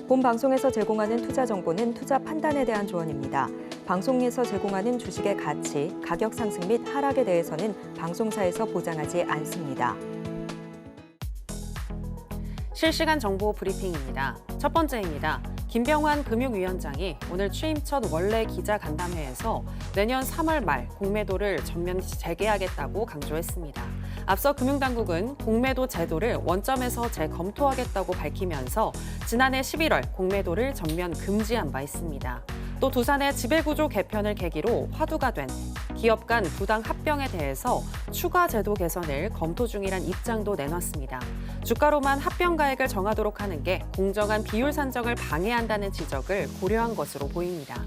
본 방송에서 제공하는 투자 정보는 투자 판단에 대한 조언입니다. 방송에서 제공하는 주식의 가치, 가격 상승 및 하락에 대해서는 방송사에서 보장하지 않습니다. 실시간 정보 브리핑입니다. 첫 번째입니다. 김병환 금융위원장이 오늘 취임 첫 원래 기자간담회에서 내년 3월 말 공매도를 전면 재개하겠다고 강조했습니다. 앞서 금융당국은 공매도 제도를 원점에서 재검토하겠다고 밝히면서 지난해 11월 공매도를 전면 금지한 바 있습니다. 또 두산의 지배구조 개편을 계기로 화두가 된 기업 간 부당 합병에 대해서 추가 제도 개선을 검토 중이란 입장도 내놨습니다. 주가로만 합병가액을 정하도록 하는 게 공정한 비율 산정을 방해한다는 지적을 고려한 것으로 보입니다.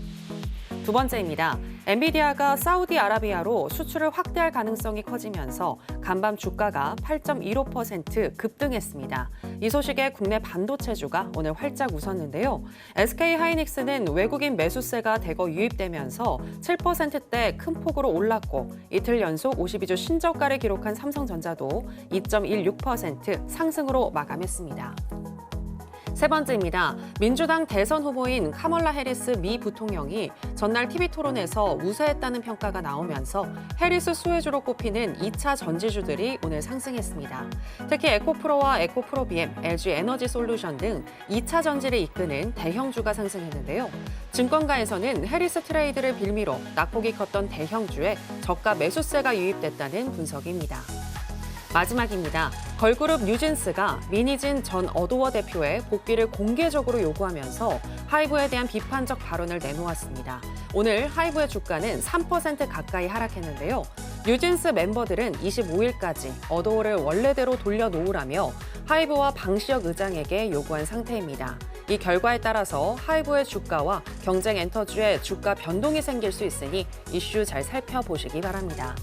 두 번째입니다. 엔비디아가 사우디아라비아로 수출을 확대할 가능성이 커지면서 간밤 주가가 8.15% 급등했습니다. 이 소식에 국내 반도체주가 오늘 활짝 웃었는데요. SK하이닉스는 외국인 매수세가 대거 유입되면서 7%대 큰 폭으로 올랐고 이틀 연속 52주 신저가를 기록한 삼성전자도 2.16% 상승으로 마감했습니다. 세 번째입니다. 민주당 대선 후보인 카멀라 해리스 미 부통령이 전날 TV토론에서 우세했다는 평가가 나오면서 해리스 수혜주로 꼽히는 2차 전지주들이 오늘 상승했습니다. 특히 에코프로와 에코프로비엠, LG에너지솔루션 등 2차 전지를 이끄는 대형주가 상승했는데요. 증권가에서는 해리스 트레이드를 빌미로 낙폭이 컸던 대형주에 저가 매수세가 유입됐다는 분석입니다. 마지막입니다. 걸그룹 뉴진스가 민희진 전 어도어 대표의 복귀를 공개적으로 요구하면서 하이브에 대한 비판적 발언을 내놓았습니다. 오늘 하이브의 주가는 3% 가까이 하락했는데요. 뉴진스 멤버들은 25일까지 어도어를 원래대로 돌려놓으라며 하이브와 방시혁 의장에게 요구한 상태입니다. 이 결과에 따라서 하이브의 주가와 경쟁 엔터주의 주가 변동이 생길 수 있으니 이슈 잘 살펴보시기 바랍니다.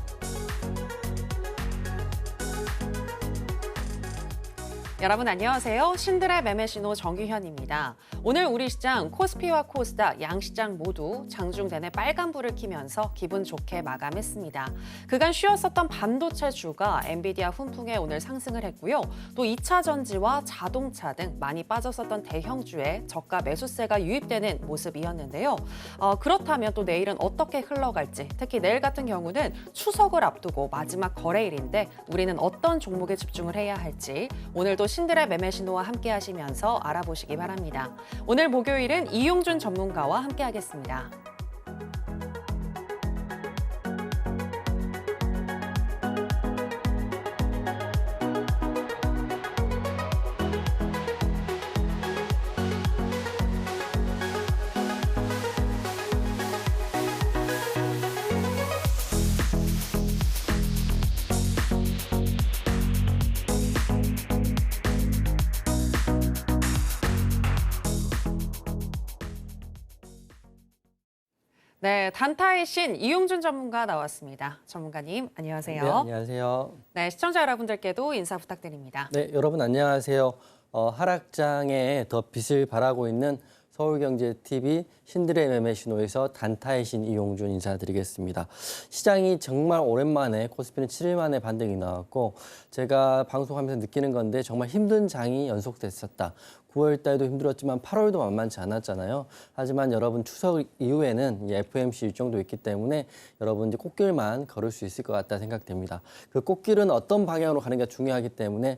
여러분 안녕하세요. 신들의 매매신호 정유현입니다. 오늘 우리 시장 코스피와 코스닥 양시장 모두 장중 내내 빨간불을 켜면서 기분 좋게 마감했습니다. 그간 쉬었었던 반도체주가 엔비디아 훈풍에 오늘 상승을 했고요. 또 2차 전지와 자동차 등 많이 빠졌었던 대형주에 저가 매수세가 유입되는 모습이었는데요. 그렇다면 또 내일은 어떻게 흘러갈지, 특히 내일 같은 경우는 추석을 앞두고 마지막 거래일인데 우리는 어떤 종목에 집중을 해야 할지 오늘도 신들의 매매 신호와 함께 하시면서 알아보시기 바랍니다. 오늘 목요일은 이용준 전문가와 함께 하겠습니다. 네, 단타의 신 이용준 전문가 나왔습니다. 전문가님, 안녕하세요. 네, 안녕하세요. 네, 시청자 여러분들께도 인사 부탁드립니다. 네, 여러분 안녕하세요. 하락장에 더 빛을 발하고 있는 서울경제TV 신들의 매매 신호에서 단타의 신 이용준 인사드리겠습니다. 시장이 정말 오랜만에 코스피는 7일 만에 반등이 나왔고 제가 방송하면서 느끼는 건데 정말 힘든 장이 연속됐었다. 9월 달도 힘들었지만 8월도 만만치 않았잖아요. 하지만 여러분 추석 이후에는 FOMC 일정도 있기 때문에 여러분 이제 꽃길만 걸을 수 있을 것 같다 생각됩니다. 그 꽃길은 어떤 방향으로 가는 게 중요하기 때문에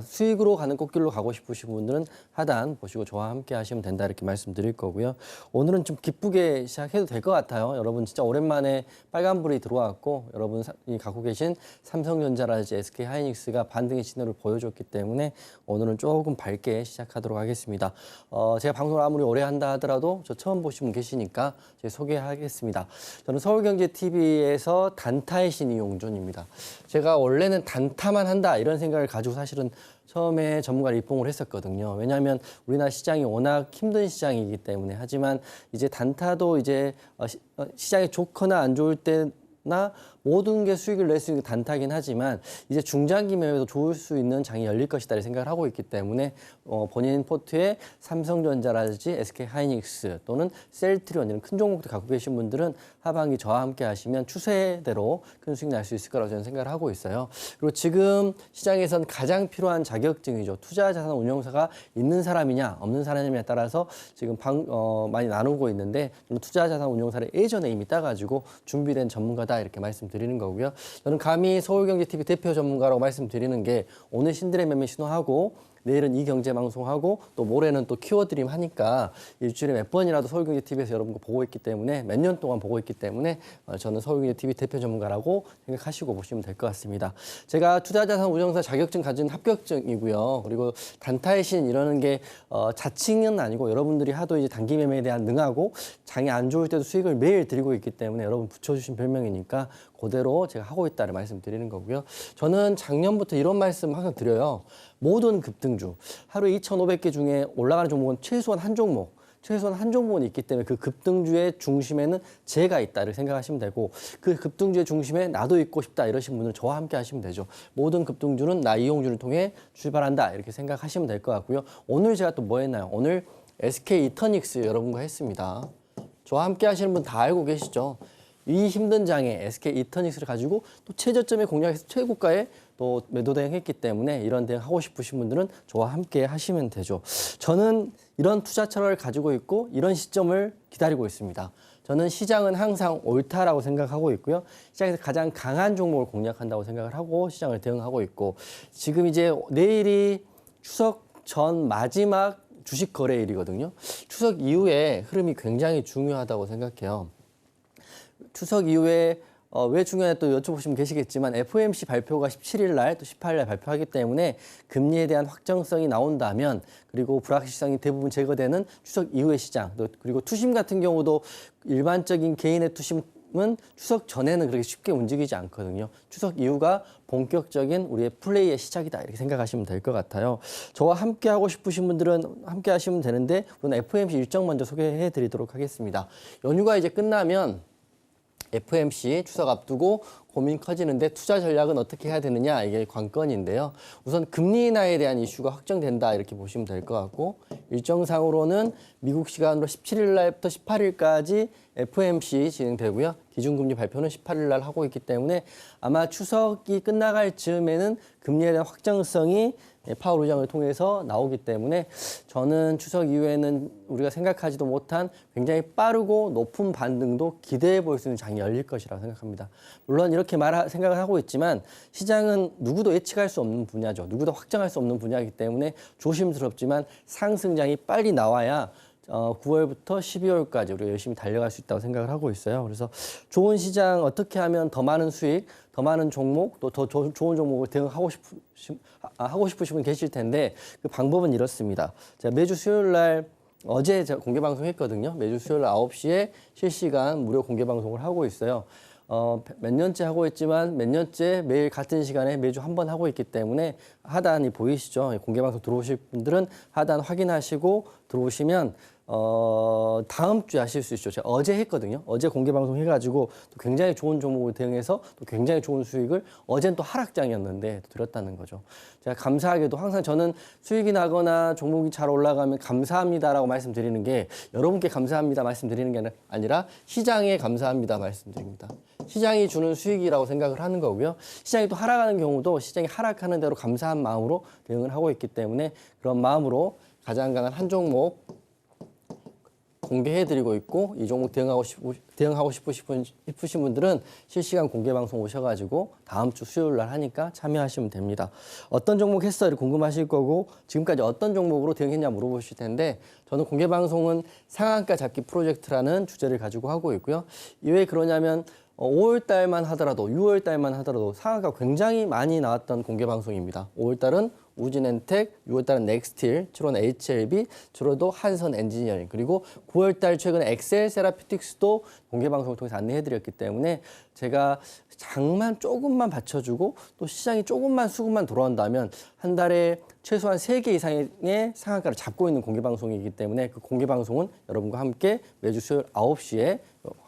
수익으로 가는 꽃길로 가고 싶으신 분들은 하단 보시고 저와 함께 하시면 된다 이렇게 말씀드릴 거고요. 오늘은 좀 기쁘게 시작해도 될 것 같아요. 여러분 진짜 오랜만에 빨간불이 들어왔고 여러분 갖고 계신 삼성전자라든지 SK하이닉스가 반등의 신호를 보여줬기 때문에 오늘은 조금 밝게 시작하도록 하겠습니다. 제가 방송을 아무리 오래 한다 하더라도 저 처음 보신 분 계시니까 제가 소개하겠습니다. 저는 서울경제TV에서 단타의 신 이용준입니다. 제가 원래는 단타만 한다 이런 생각을 가지고 사실은 처음에 전문가를 입봉을 했었거든요. 왜냐하면 우리나라 시장이 워낙 힘든 시장이기 때문에. 하지만 이제 단타도 이제 시장이 좋거나 안 좋을 때나 모든 게 수익을 낼 수 있는 게 단타긴 하지만 이제 중장기 매매도 좋을 수 있는 장이 열릴 것이다 이 생각을 하고 있기 때문에 본인 포트에 삼성전자라든지 SK하이닉스 또는 셀트리온 이런 큰 종목도 갖고 계신 분들은 하반기 저와 함께 하시면 추세대로 큰 수익 날 수 있을 거라고 저는 생각을 하고 있어요. 그리고 지금 시장에선 가장 필요한 자격증이죠. 투자자산운용사가 있는 사람이냐 없는 사람이냐에 따라서 지금 많이 나누고 있는데 투자자산운용사를 예전에 이미 따가지고 준비된 전문가다 이렇게 말씀드리는 거고요. 저는 감히 서울경제TV 대표 전문가라고 말씀드리는 게 오늘 신들의 매매 신호하고 내일은 이 경제 방송하고 또 모레는 또 키워드림 하니까 일주일에 몇 번이라도 서울경제TV에서 여러분과 보고 있기 때문에 몇 년 동안 보고 있기 때문에 저는 서울경제TV 대표 전문가라고 생각하시고 보시면 될 것 같습니다. 제가 투자자산 운용사 자격증 가진 합격증이고요. 그리고 단타의 신 이러는 게 자칭은 아니고 여러분들이 하도 이제 단기 매매에 대한 능하고 장이 안 좋을 때도 수익을 매일 드리고 있기 때문에 여러분 붙여주신 별명이니까 그대로 제가 하고 있다를 말씀드리는 거고요. 저는 작년부터 이런 말씀 항상 드려요. 모든 급등주, 하루에 2,500개 중에 올라가는 종목은 최소한 한 종목은 있기 때문에 그 급등주의 중심에는 제가 있다 이렇게 생각하시면 되고 그 급등주의 중심에 나도 있고 싶다 이러신 분들은 저와 함께 하시면 되죠. 모든 급등주는 나 이용준을 통해 출발한다 이렇게 생각하시면 될 것 같고요. 오늘 제가 또 뭐 했나요? 오늘 SK 이터닉스 여러분과 했습니다. 저와 함께 하시는 분 다 알고 계시죠? 이 힘든 장에 SK 이터닉스를 가지고 또 최저점에 공략해서 최고가에 또 매도 대응했기 때문에 이런 대응 하고 싶으신 분들은 저와 함께 하시면 되죠. 저는 이런 투자 철학을 가지고 있고 이런 시점을 기다리고 있습니다. 저는 시장은 항상 옳다라고 생각하고 있고요. 시장에서 가장 강한 종목을 공략한다고 생각을 하고 시장을 대응하고 있고 지금 이제 내일이 추석 전 마지막 주식 거래일이거든요. 추석 이후에 흐름이 굉장히 중요하다고 생각해요. 추석 이후에 왜 중요해 또 여쭤보시면 계시겠지만 FOMC 발표가 17일 날 또 18일 날 발표하기 때문에 금리에 대한 확정성이 나온다면 그리고 불확실성이 대부분 제거되는 추석 이후의 시장 또 그리고 투심 같은 경우도 일반적인 개인의 투심은 추석 전에는 그렇게 쉽게 움직이지 않거든요. 추석 이후가 본격적인 우리의 플레이의 시작이다 이렇게 생각하시면 될 것 같아요. 저와 함께 하고 싶으신 분들은 함께 하시면 되는데 우선 FOMC 일정 먼저 소개해 드리도록 하겠습니다. 연휴가 이제 끝나면 FOMC 추석 앞두고 고민 커지는데 투자 전략은 어떻게 해야 되느냐 이게 관건인데요. 우선 금리 인하에 대한 이슈가 확정된다 이렇게 보시면 될 것 같고 일정상으로는 미국 시간으로 17일 날부터 18일까지 FOMC 진행되고요. 기준금리 발표는 18일 날 하고 있기 때문에 아마 추석이 끝나갈 즈음에는 금리에 대한 확정성이 파월 의장을 통해서 나오기 때문에 저는 추석 이후에는 우리가 생각하지도 못한 굉장히 빠르고 높은 반등도 기대해 볼 수 있는 장이 열릴 것이라고 생각합니다. 물론 이렇게 생각을 하고 있지만 시장은 누구도 예측할 수 없는 분야죠. 누구도 확정할 수 없는 분야이기 때문에 조심스럽지만 상승장이 빨리 나와야 9월부터 12월까지 우리가 열심히 달려갈 수 있다고 생각을 하고 있어요. 그래서 좋은 시장 어떻게 하면 더 많은 수익, 더 많은 종목, 또 더 좋은 종목을 대응하고 싶으신 분 계실 텐데 그 방법은 이렇습니다. 제가 매주 수요일 날 어제 제가 공개 방송했거든요. 매주 수요일 9시에 실시간 무료 공개 방송을 하고 있어요. 몇 년째 하고 있지만 몇 년째 매일 같은 시간에 매주 한 번 하고 있기 때문에 하단이 보이시죠? 공개 방송 들어오실 분들은 하단 확인하시고 들어오시면 다음 주에 하실 수 있죠. 제가 어제 했거든요. 어제 공개 방송 해가지고 또 굉장히 좋은 종목을 대응해서 또 굉장히 좋은 수익을 어제는 또 하락장이었는데 드렸다는 거죠. 제가 감사하게도 항상 저는 수익이 나거나 종목이 잘 올라가면 감사합니다라고 말씀드리는 게 여러분께 감사합니다 말씀드리는 게 아니라 시장에 감사합니다 말씀드립니다. 시장이 주는 수익이라고 생각을 하는 거고요. 시장이 또 하락하는 경우도 시장이 하락하는 대로 감사한 마음으로 대응을 하고 있기 때문에 그런 마음으로 가장 강한 한 종목 공개해드리고 있고 이 종목 대응하고 싶으신 분들은 실시간 공개 방송 오셔가지고 다음 주 수요일 날 하니까 참여하시면 됩니다. 어떤 종목 했어요? 궁금하실 거고 지금까지 어떤 종목으로 대응했냐 물어보실 텐데 저는 공개 방송은 상한가 잡기 프로젝트라는 주제를 가지고 하고 있고요. 왜 그러냐면 5월 달만 하더라도 6월 달만 하더라도 상한가 굉장히 많이 나왔던 공개 방송입니다. 5월 달은 우진엔텍, 6월 달은 넥스틸, 7월은 HLB, 7월도 한선 엔지니어링, 그리고 9월 달 최근에 엑셀 세라피틱스도 공개 방송을 통해서 안내해드렸기 때문에 제가 장만 조금만 받쳐주고 또 시장이 조금만 수급만 돌아온다면 한 달에 최소한 3개 이상의 상한가를 잡고 있는 공개 방송이기 때문에 그 공개 방송은 여러분과 함께 매주 수요일 9시에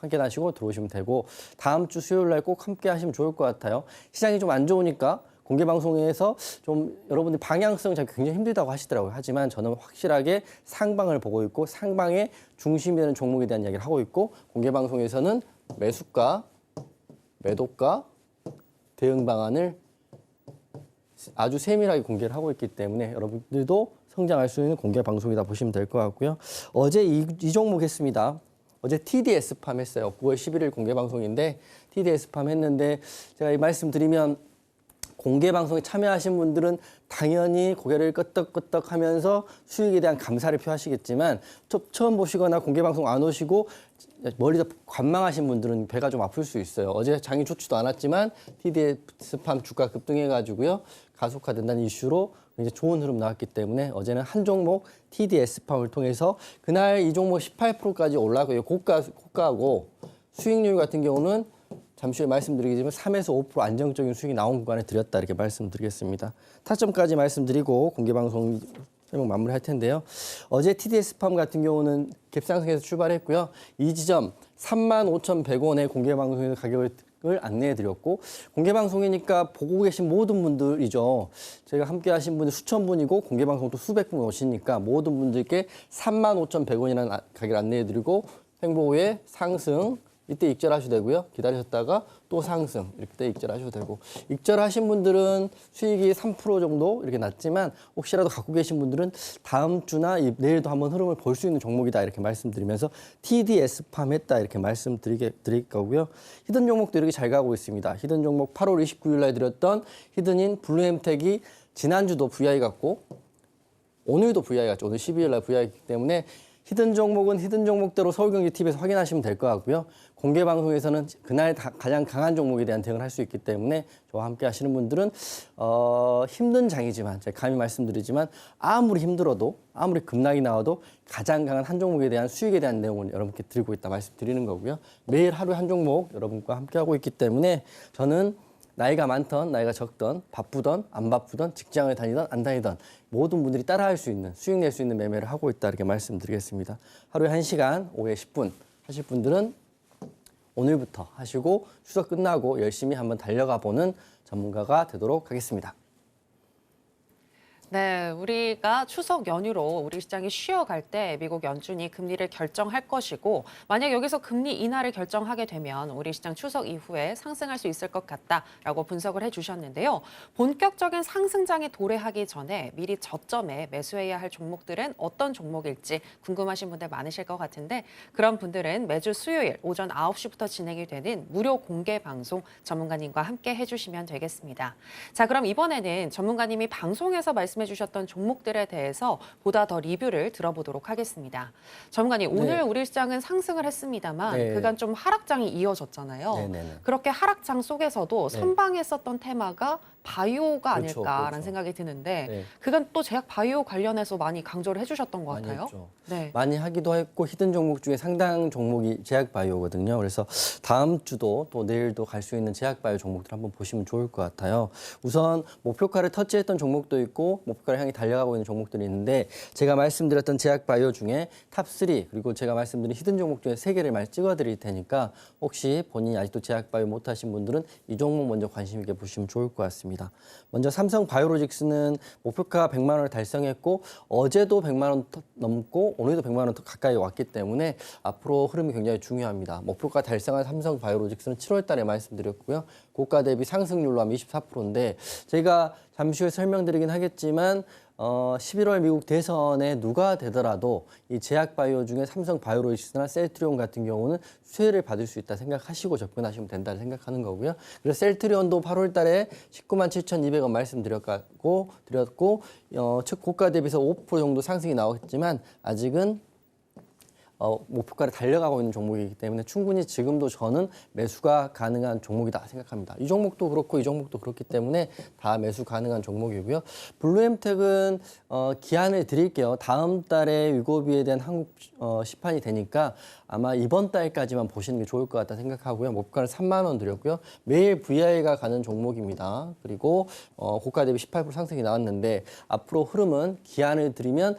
확인하시고 들어오시면 되고 다음 주 수요일 날 꼭 함께 하시면 좋을 것 같아요. 시장이 좀 안 좋으니까 공개 방송에서 좀 여러분들 방향성 잡기 굉장히 힘들다고 하시더라고요. 하지만 저는 확실하게 상방을 보고 있고 상방의 중심이 되는 종목에 대한 이야기를 하고 있고 공개 방송에서는 매수가, 매도가, 대응 방안을 아주 세밀하게 공개를 하고 있기 때문에 여러분들도 성장할 수 있는 공개 방송이다 보시면 될 것 같고요. 어제 이 종목 했습니다. 어제 TDS팜 했어요. 9월 11일 공개 방송인데 TDS팜 했는데 제가 이 말씀드리면 공개 방송에 참여하신 분들은 당연히 고개를 끄덕끄덕 하면서 수익에 대한 감사를 표하시겠지만 처음 보시거나 공개 방송 안 오시고 멀리서 관망하신 분들은 배가 좀 아플 수 있어요. 어제 장이 좋지도 않았지만 TDS팜 주가 급등해가지고요. 가속화된다는 이슈로 이제 좋은 흐름 나왔기 때문에 어제는 한 종목 TDS팜을 통해서 그날 이 종목 18%까지 올라가고요. 고가고 수익률 같은 경우는 잠시 후에 말씀드리겠지만 3에서 5% 안정적인 수익이 나온 구간에 드렸다 이렇게 말씀드리겠습니다. 타점까지 말씀드리고 공개방송 설명 마무리할 텐데요. 어제 TDS팜 같은 경우는 갭상승에서 출발했고요. 이 지점 35,100원의 공개방송에서 가격을 안내해드렸고 공개방송이니까 보고 계신 모든 분들이죠. 제가 함께 하신 분들 수천 분이고 공개방송도 수백 분 오시니까 모든 분들께 35,100원이라는 가격을 안내해드리고 횡보 후에 상승 이때 익절하셔도 되고요. 기다리셨다가 또 상승 이렇게 익절하셔도 되고 익절하신 분들은 수익이 3% 정도 이렇게 났지만 혹시라도 갖고 계신 분들은 다음 주나 내일도 한번 흐름을 볼 수 있는 종목이다 이렇게 말씀드리면서 TDS팜 했다 이렇게 말씀드릴 거고요. 히든 종목도 이렇게 잘 가고 있습니다. 히든 종목 8월 29일 날 드렸던 히든인 블루엠텍이 지난주도 VI 갔고 오늘도 VI 갔죠. 오늘 12일 날 VI 갔기 때문에 히든 종목은 히든 종목대로 서울경제TV에서 확인하시면 될 것 같고요. 공개 방송에서는 그날 가장 강한 종목에 대한 대응을 할 수 있기 때문에 저와 함께 하시는 분들은 힘든 장이지만 제가 감히 말씀드리지만 아무리 힘들어도 아무리 급락이 나와도 가장 강한 한 종목에 대한 수익에 대한 내용을 여러분께 드리고 있다 말씀드리는 거고요. 매일 하루에 한 종목 여러분과 함께 하고 있기 때문에 저는 나이가 많던 나이가 적던 바쁘던 안 바쁘던 직장을 다니던 안 다니던 모든 분들이 따라할 수 있는 수익 낼 수 있는 매매를 하고 있다 이렇게 말씀드리겠습니다. 하루에 1시간 오후에 10분 하실 분들은 오늘부터 하시고 추석 끝나고 열심히 한번 달려가 보는 전문가가 되도록 하겠습니다. 네, 우리가 추석 연휴로 우리 시장이 쉬어갈 때 미국 연준이 금리를 결정할 것이고 만약 여기서 금리 인하를 결정하게 되면 우리 시장 추석 이후에 상승할 수 있을 것 같다라고 분석을 해주셨는데요. 본격적인 상승장에 도래하기 전에 미리 저점에 매수해야 할 종목들은 어떤 종목일지 궁금하신 분들 많으실 것 같은데 그런 분들은 매주 수요일 오전 9시부터 진행이 되는 무료 공개 방송 전문가님과 함께 해주시면 되겠습니다. 자, 그럼 이번에는 전문가님이 방송에서 말씀해 주셨던 종목들에 대해서 보다 더 리뷰를 들어보도록 하겠습니다. 전문가님, 오늘 우리 시장은 상승을 했습니다만 그간 좀 하락장이 이어졌잖아요. 네네네. 그렇게 하락장 속에서도 선방했었던 테마가 바이오가 아닐까라는 그렇죠. 생각이 드는데 그간 또 제약 바이오 관련해서 많이 강조를 해주셨던 것 많이 같아요. 했죠. 네. 많이 하기도 했고 히든 종목 중에 상당 종목이 제약바이오거든요. 그래서 다음 주도 또 내일도 갈 수 있는 제약바이오 종목들 한번 보시면 좋을 것 같아요. 우선 목표가를 터치했던 종목도 있고 목표가를 향해 달려가고 있는 종목들이 있는데 제가 말씀드렸던 제약바이오 중에 탑3 그리고 제가 말씀드린 히든 종목 중에 3개를 찍어드릴 테니까 혹시 본인이 아직도 제약바이오 못하신 분들은 이 종목 먼저 관심 있게 보시면 좋을 것 같습니다. 먼저 삼성바이오로직스는 목표가 100만 원을 달성했고 어제도 100만 원 넘고 오늘도 100만 원 더 가까이 왔기 때문에 앞으로 흐름이 굉장히 중요합니다. 목표가 달성한 삼성바이오로직스는 7월 달에 말씀드렸고요. 고가 대비 상승률로 하면 24%인데 제가 잠시 후에 설명드리긴 하겠지만 11월 미국 대선에 누가 되더라도 이 제약바이오 중에 삼성바이오로직스나 셀트리온 같은 경우는 수혜를 받을 수 있다 생각하시고 접근하시면 된다 생각하는 거고요. 그래서 셀트리온도 8월 달에 197,200원 말씀드렸고 즉 고가 대비해서 5% 정도 상승이 나왔지만 아직은 목표가를 달려가고 있는 종목이기 때문에 충분히 지금도 저는 매수가 가능한 종목이다 생각합니다. 이 종목도 그렇고 이 종목도 그렇기 때문에 다 매수 가능한 종목이고요. 블루엠텍은 기한을 드릴게요. 다음 달에 위고비에 대한 한국 시판이 되니까 아마 이번 달까지만 보시는 게 좋을 것 같다 생각하고요. 목표가는 3만 원 드렸고요. 매일 VI가 가는 종목입니다. 그리고 고가 대비 18% 상승이 나왔는데 앞으로 흐름은 기한을 드리면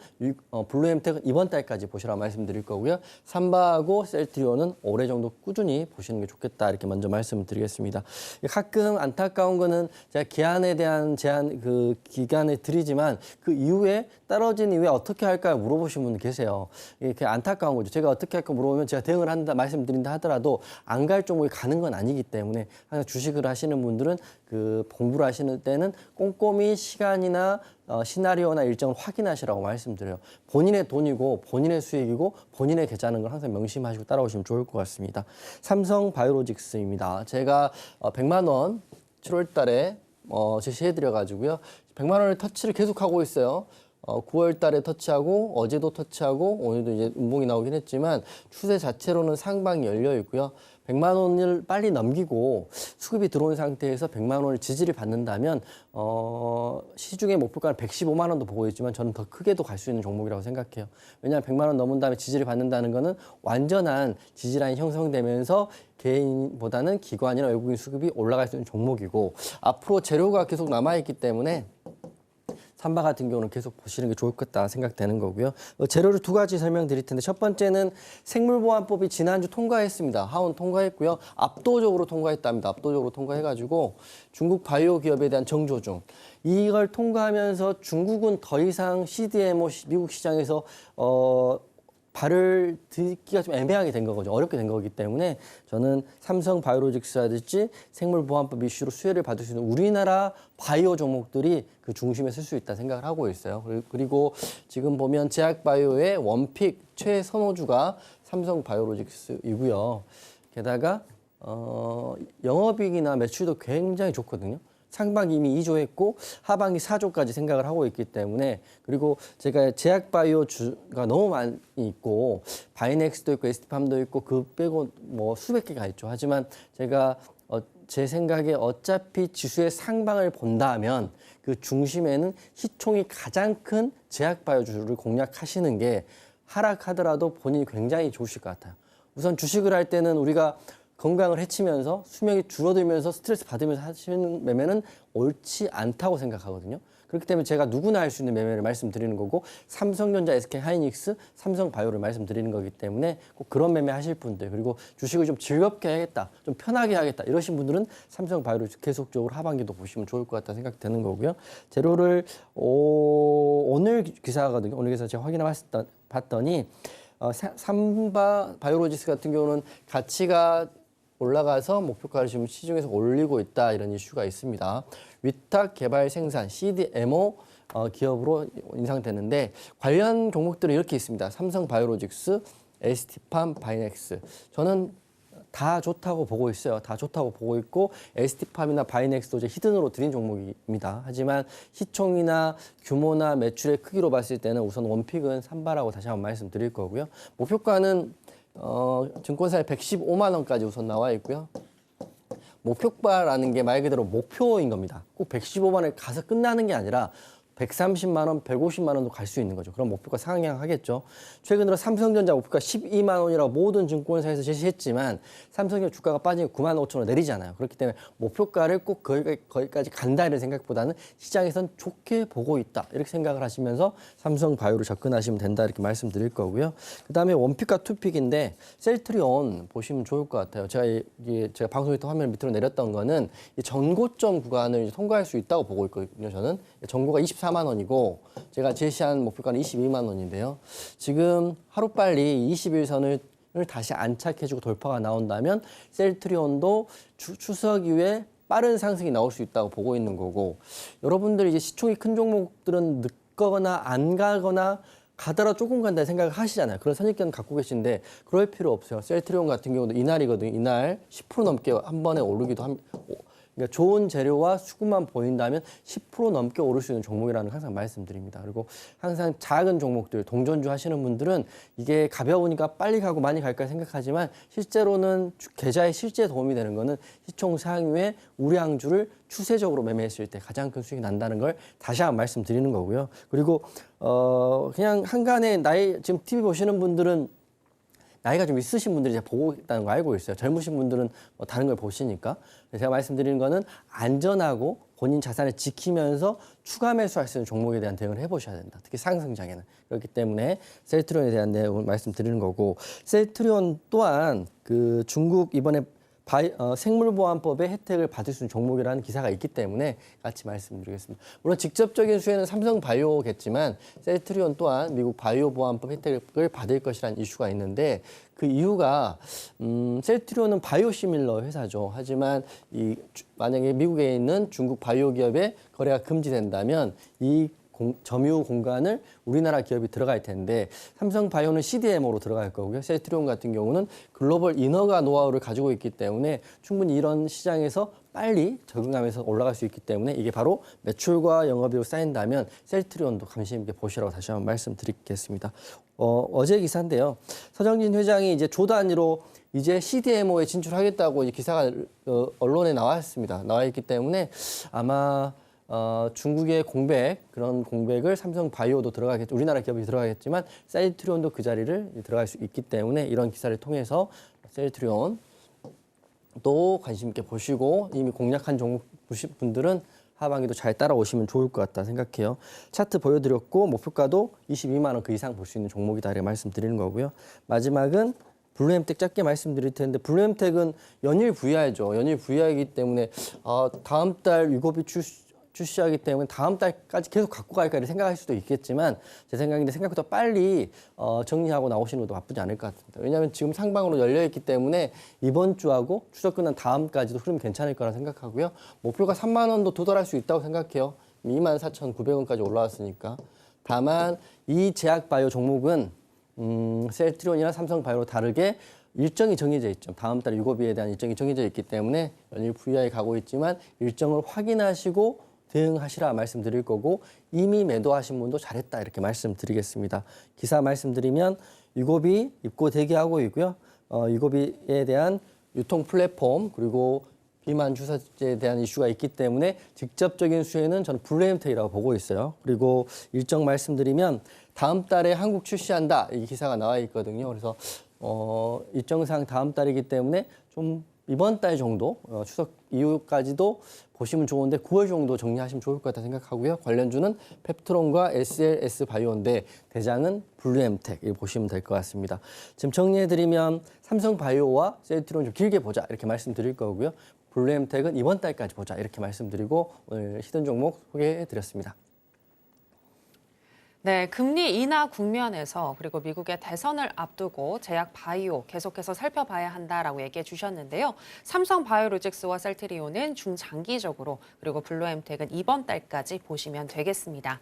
블루엠텍은 이번 달까지 보시라고 말씀드릴 거고요. 거고요. 삼바하고 셀트리온은 올해 정도 꾸준히 보시는 게 좋겠다 이렇게 먼저 말씀을 드리겠습니다. 가끔 안타까운 거는 제가 기한에 대한 제한 그 기간을 드리지만 그 이후에 떨어진 이후에 어떻게 할까요? 물어보신 분 계세요. 이게 안타까운 거죠. 제가 어떻게 할까 물어보면 제가 대응을 한다 말씀드린다 하더라도 안 갈 종목이 가는 건 아니기 때문에 항상 주식을 하시는 분들은 그 공부를 하시는 때는 꼼꼼히 시간이나 시나리오나 일정을 확인하시라고 말씀드려요. 본인의 돈이고 본인의 수익이고 본인의 계좌는 걸 항상 명심하시고 따라오시면 좋을 것 같습니다. 삼성바이오로직스입니다. 제가 100만 원 7월 달에 제시해드려가지고요. 100만 원을 터치를 계속하고 있어요. 9월 달에 터치하고 어제도 터치하고 오늘도 이제 음봉이 나오긴 했지만 추세 자체로는 상방이 열려 있고요. 100만 원을 빨리 넘기고 수급이 들어온 상태에서 100만 원을 지지를 받는다면 시중의 목표가는 115만 원도 보고 있지만 저는 더 크게도 갈 수 있는 종목이라고 생각해요. 왜냐하면 100만 원 넘은 다음에 지지를 받는다는 거는 완전한 지지라인이 형성되면서 개인보다는 기관이나 외국인 수급이 올라갈 수 있는 종목이고 앞으로 재료가 계속 남아있기 때문에 삼바 같은 경우는 계속 보시는 게 좋겠다 생각되는 거고요. 재료를 두 가지 설명드릴 텐데 첫 번째는 생물보안법이 지난주 통과했습니다. 하원 통과했고요. 압도적으로 통과했답니다. 압도적으로 통과해가지고 중국 바이오 기업에 대한 정조중 이걸 통과하면서 중국은 더 이상 CDMO 미국 시장에서 발을 듣기가 좀 애매하게 된 거거든요. 어렵게 된 거기 때문에 저는 삼성바이오로직스라든지 생물보안법 이슈로 수혜를 받을 수 있는 우리나라 바이오 종목들이 그 중심에 설 수 있다 생각을 하고 있어요. 그리고 지금 보면 제약바이오의 원픽 최선호주가 삼성바이오로직스이고요. 게다가 영업이익이나 매출도 굉장히 좋거든요. 상반기 이미 2조 했고 하반기 4조까지 생각을 하고 있기 때문에 그리고 제가 제약바이오주가 너무 많이 있고 바이넥스도 있고 에스티팜도 있고 그 빼고 뭐 수백 개가 있죠. 하지만 제가 제 생각에 어차피 지수의 상방을 본다면 그 중심에는 시총이 가장 큰 제약바이오주를 공략하시는 게 하락하더라도 본인이 굉장히 좋으실 것 같아요. 우선 주식을 할 때는 우리가 건강을 해치면서 수명이 줄어들면서 스트레스 받으면서 하시는 매매는 옳지 않다고 생각하거든요. 그렇기 때문에 제가 누구나 할 수 있는 매매를 말씀드리는 거고 삼성전자, SK하이닉스, 삼성바이오를 말씀드리는 거기 때문에 꼭 그런 매매 하실 분들 그리고 주식을 좀 즐겁게 해야겠다, 좀 편하게 하겠다 이러신 분들은 삼성바이오를 계속적으로 하반기도 보시면 좋을 것 같다 생각되는 거고요. 재료를 오늘 기사거든요. 오늘 기사 제가 봤더니 삼바바이오로직스 같은 경우는 가치가 올라가서 목표가를 지금 시중에서 올리고 있다 이런 이슈가 있습니다. 위탁 개발 생산 CDMO 기업으로 인상되는데 관련 종목들은 이렇게 있습니다. 삼성바이오로직스, ST팜, 바이넥스. 저는 다 좋다고 보고 있어요. 다 좋다고 보고 있고 ST팜이나 바이넥스도 제 히든으로 드린 종목입니다. 하지만 시총이나 규모나 매출의 크기로 봤을 때는 우선 원픽은 삼바라고 다시 한번 말씀드릴 거고요. 목표가는 증권사에 115만 원까지 우선 나와 있고요. 목표가라는 게 말 그대로 목표인 겁니다. 꼭 115만 원에 가서 끝나는 게 아니라 130만 원, 150만 원도 갈 수 있는 거죠. 그럼 목표가 상향하겠죠. 최근 들어 삼성전자 목표가 12만 원이라고 모든 증권사에서 제시했지만 삼성전자 주가가 빠지면 9만 5천 원 내리잖아요. 그렇기 때문에 목표가를 꼭 거기까지 간다 이런 생각보다는 시장에선 좋게 보고 있다. 이렇게 생각을 하시면서 삼성바이오로 접근하시면 된다 이렇게 말씀드릴 거고요. 그다음에 원픽과 투픽인데 셀트리온 보시면 좋을 것 같아요. 제가 방송에 또 화면 밑으로 내렸던 거는 이 전고점 구간을 통과할 수 있다고 보고 있거든요. 저는 전고가 24만 원이고 제가 제시한 목표가는 22만 원인데요. 지금 하루빨리 21선을 다시 안착해주고 돌파가 나온다면 셀트리온도 추석 이후에 빠른 상승이 나올 수 있다고 보고 있는 거고 여러분들 이제 시총이 큰 종목들은 늦거나 안 가거나 가더라도 조금 간다 생각을 하시잖아요. 그런 선입견 갖고 계신데 그럴 필요 없어요. 셀트리온 같은 경우도 이날이거든요. 이날 10% 넘게 한 번에 오르기도 합니다. 그러니까 좋은 재료와 수급만 보인다면 10% 넘게 오를 수 있는 종목이라는 항상 말씀드립니다. 그리고 항상 작은 종목들, 동전주 하시는 분들은 이게 가벼우니까 빨리 가고 많이 갈까 생각하지만 실제로는 계좌에 실제 도움이 되는 거는 시총 상위의 우량주를 추세적으로 매매했을 때 가장 큰 수익이 난다는 걸 다시 한번 말씀드리는 거고요. 그리고 그냥 한간에 지금 TV 보시는 분들은 나이가 좀 있으신 분들이 이제 보고 있다는 거 알고 있어요. 젊으신 분들은 뭐 다른 걸 보시니까. 제가 말씀드리는 거는 안전하고 본인 자산을 지키면서 추가 매수할 수 있는 종목에 대한 대응을 해보셔야 된다. 특히 상승장에는. 그렇기 때문에 셀트리온에 대한 내용을 말씀드리는 거고, 셀트리온 또한 그 중국 이번에 생물보안법의 혜택을 받을 수 있는 종목이라는 기사가 있기 때문에 같이 말씀드리겠습니다. 물론 직접적인 수혜는 삼성바이오겠지만 셀트리온 또한 미국 바이오보안법 혜택을 받을 것이라는 이슈가 있는데, 그 이유가 셀트리온은 바이오시밀러 회사죠. 하지만 만약에 미국에 있는 중국 바이오 기업의 거래가 금지된다면 이 점유 공간을 우리나라 기업이 들어갈 텐데, 삼성바이오는 CDMO로 들어갈 거고요. 셀트리온 같은 경우는 글로벌 인허가 노하우를 가지고 있기 때문에 충분히 이런 시장에서 빨리 적응하면서 올라갈 수 있기 때문에 이게 바로 매출과 영업이익으로 쌓인다면 셀트리온도 관심 있게 보시라고 다시 한번 말씀드리겠습니다. 어제 기사인데요. 서정진 회장이 이제 조 단위로 이제 CDMO에 진출하겠다고 이 기사가 언론에 나왔습니다. 나와 있기 때문에 아마 중국의 그런 공백을 삼성바이오도 들어가겠죠. 우리나라 기업이 들어가겠지만 셀트리온도 그 자리를 들어갈 수 있기 때문에 이런 기사를 통해서 셀트리온 또 관심 있게 보시고, 이미 공략한 종목 보신 분들은 하반기도 잘 따라오시면 좋을 것 같다 생각해요. 차트 보여드렸고 목표가도 22만 원 그 이상 볼 수 있는 종목이다 이렇게 말씀드리는 거고요. 마지막은 블루엠텍 짧게 말씀드릴 텐데, 블루엠텍은 연일 VR죠. 연일 VR이기 때문에 다음 달 위고비 출시하기 때문에 다음 달까지 계속 갖고 갈까 이렇게 생각할 수도 있겠지만, 제 생각인데 생각보다 빨리 정리하고 나오시는 것도 나쁘지 않을 것 같습니다. 왜냐하면 지금 상방으로 열려있기 때문에 이번 주하고 추석 끝난 다음까지도 흐름이 괜찮을 거라 생각하고요. 목표가 3만 원도 도달할 수 있다고 생각해요. 24,900원까지 올라왔으니까. 다만 이 제약바이오 종목은 셀트리온이나 삼성바이오로 다르게 일정이 정해져 있죠. 다음 달 유고비에 대한 일정이 정해져 있기 때문에 연일 VR에 가고 있지만 일정을 확인하시고 대응하시라 말씀드릴 거고, 이미 매도하신 분도 잘했다 이렇게 말씀드리겠습니다. 기사 말씀드리면 유고비 입고 대기하고 있고요. 유고비에 대한 유통 플랫폼 그리고 비만 주사제에 대한 이슈가 있기 때문에 직접적인 수혜는 저는 블루엠텍이라고 보고 있어요. 그리고 일정 말씀드리면 다음 달에 한국 출시한다 이 기사가 나와 있거든요. 그래서 일정상 다음 달이기 때문에 좀 이번 달 정도 추석 이후까지도 보시면 좋은데 9월 정도 정리하시면 좋을 것 같다 생각하고요. 관련주는 펩트론과 SLS 바이오인데 대장은 블루엠텍 보시면 될 것 같습니다. 지금 정리해드리면 삼성바이오와 셀트리온 좀 길게 보자 이렇게 말씀드릴 거고요. 블루엠텍은 이번 달까지 보자 이렇게 말씀드리고 오늘 히든 종목 소개해드렸습니다. 네, 금리 인하 국면에서 그리고 미국의 대선을 앞두고 제약 바이오 계속해서 살펴봐야 한다라고 얘기해 주셨는데요. 삼성 바이오로직스와 셀트리온은 중장기적으로, 그리고 블루엠텍은 이번 달까지 보시면 되겠습니다.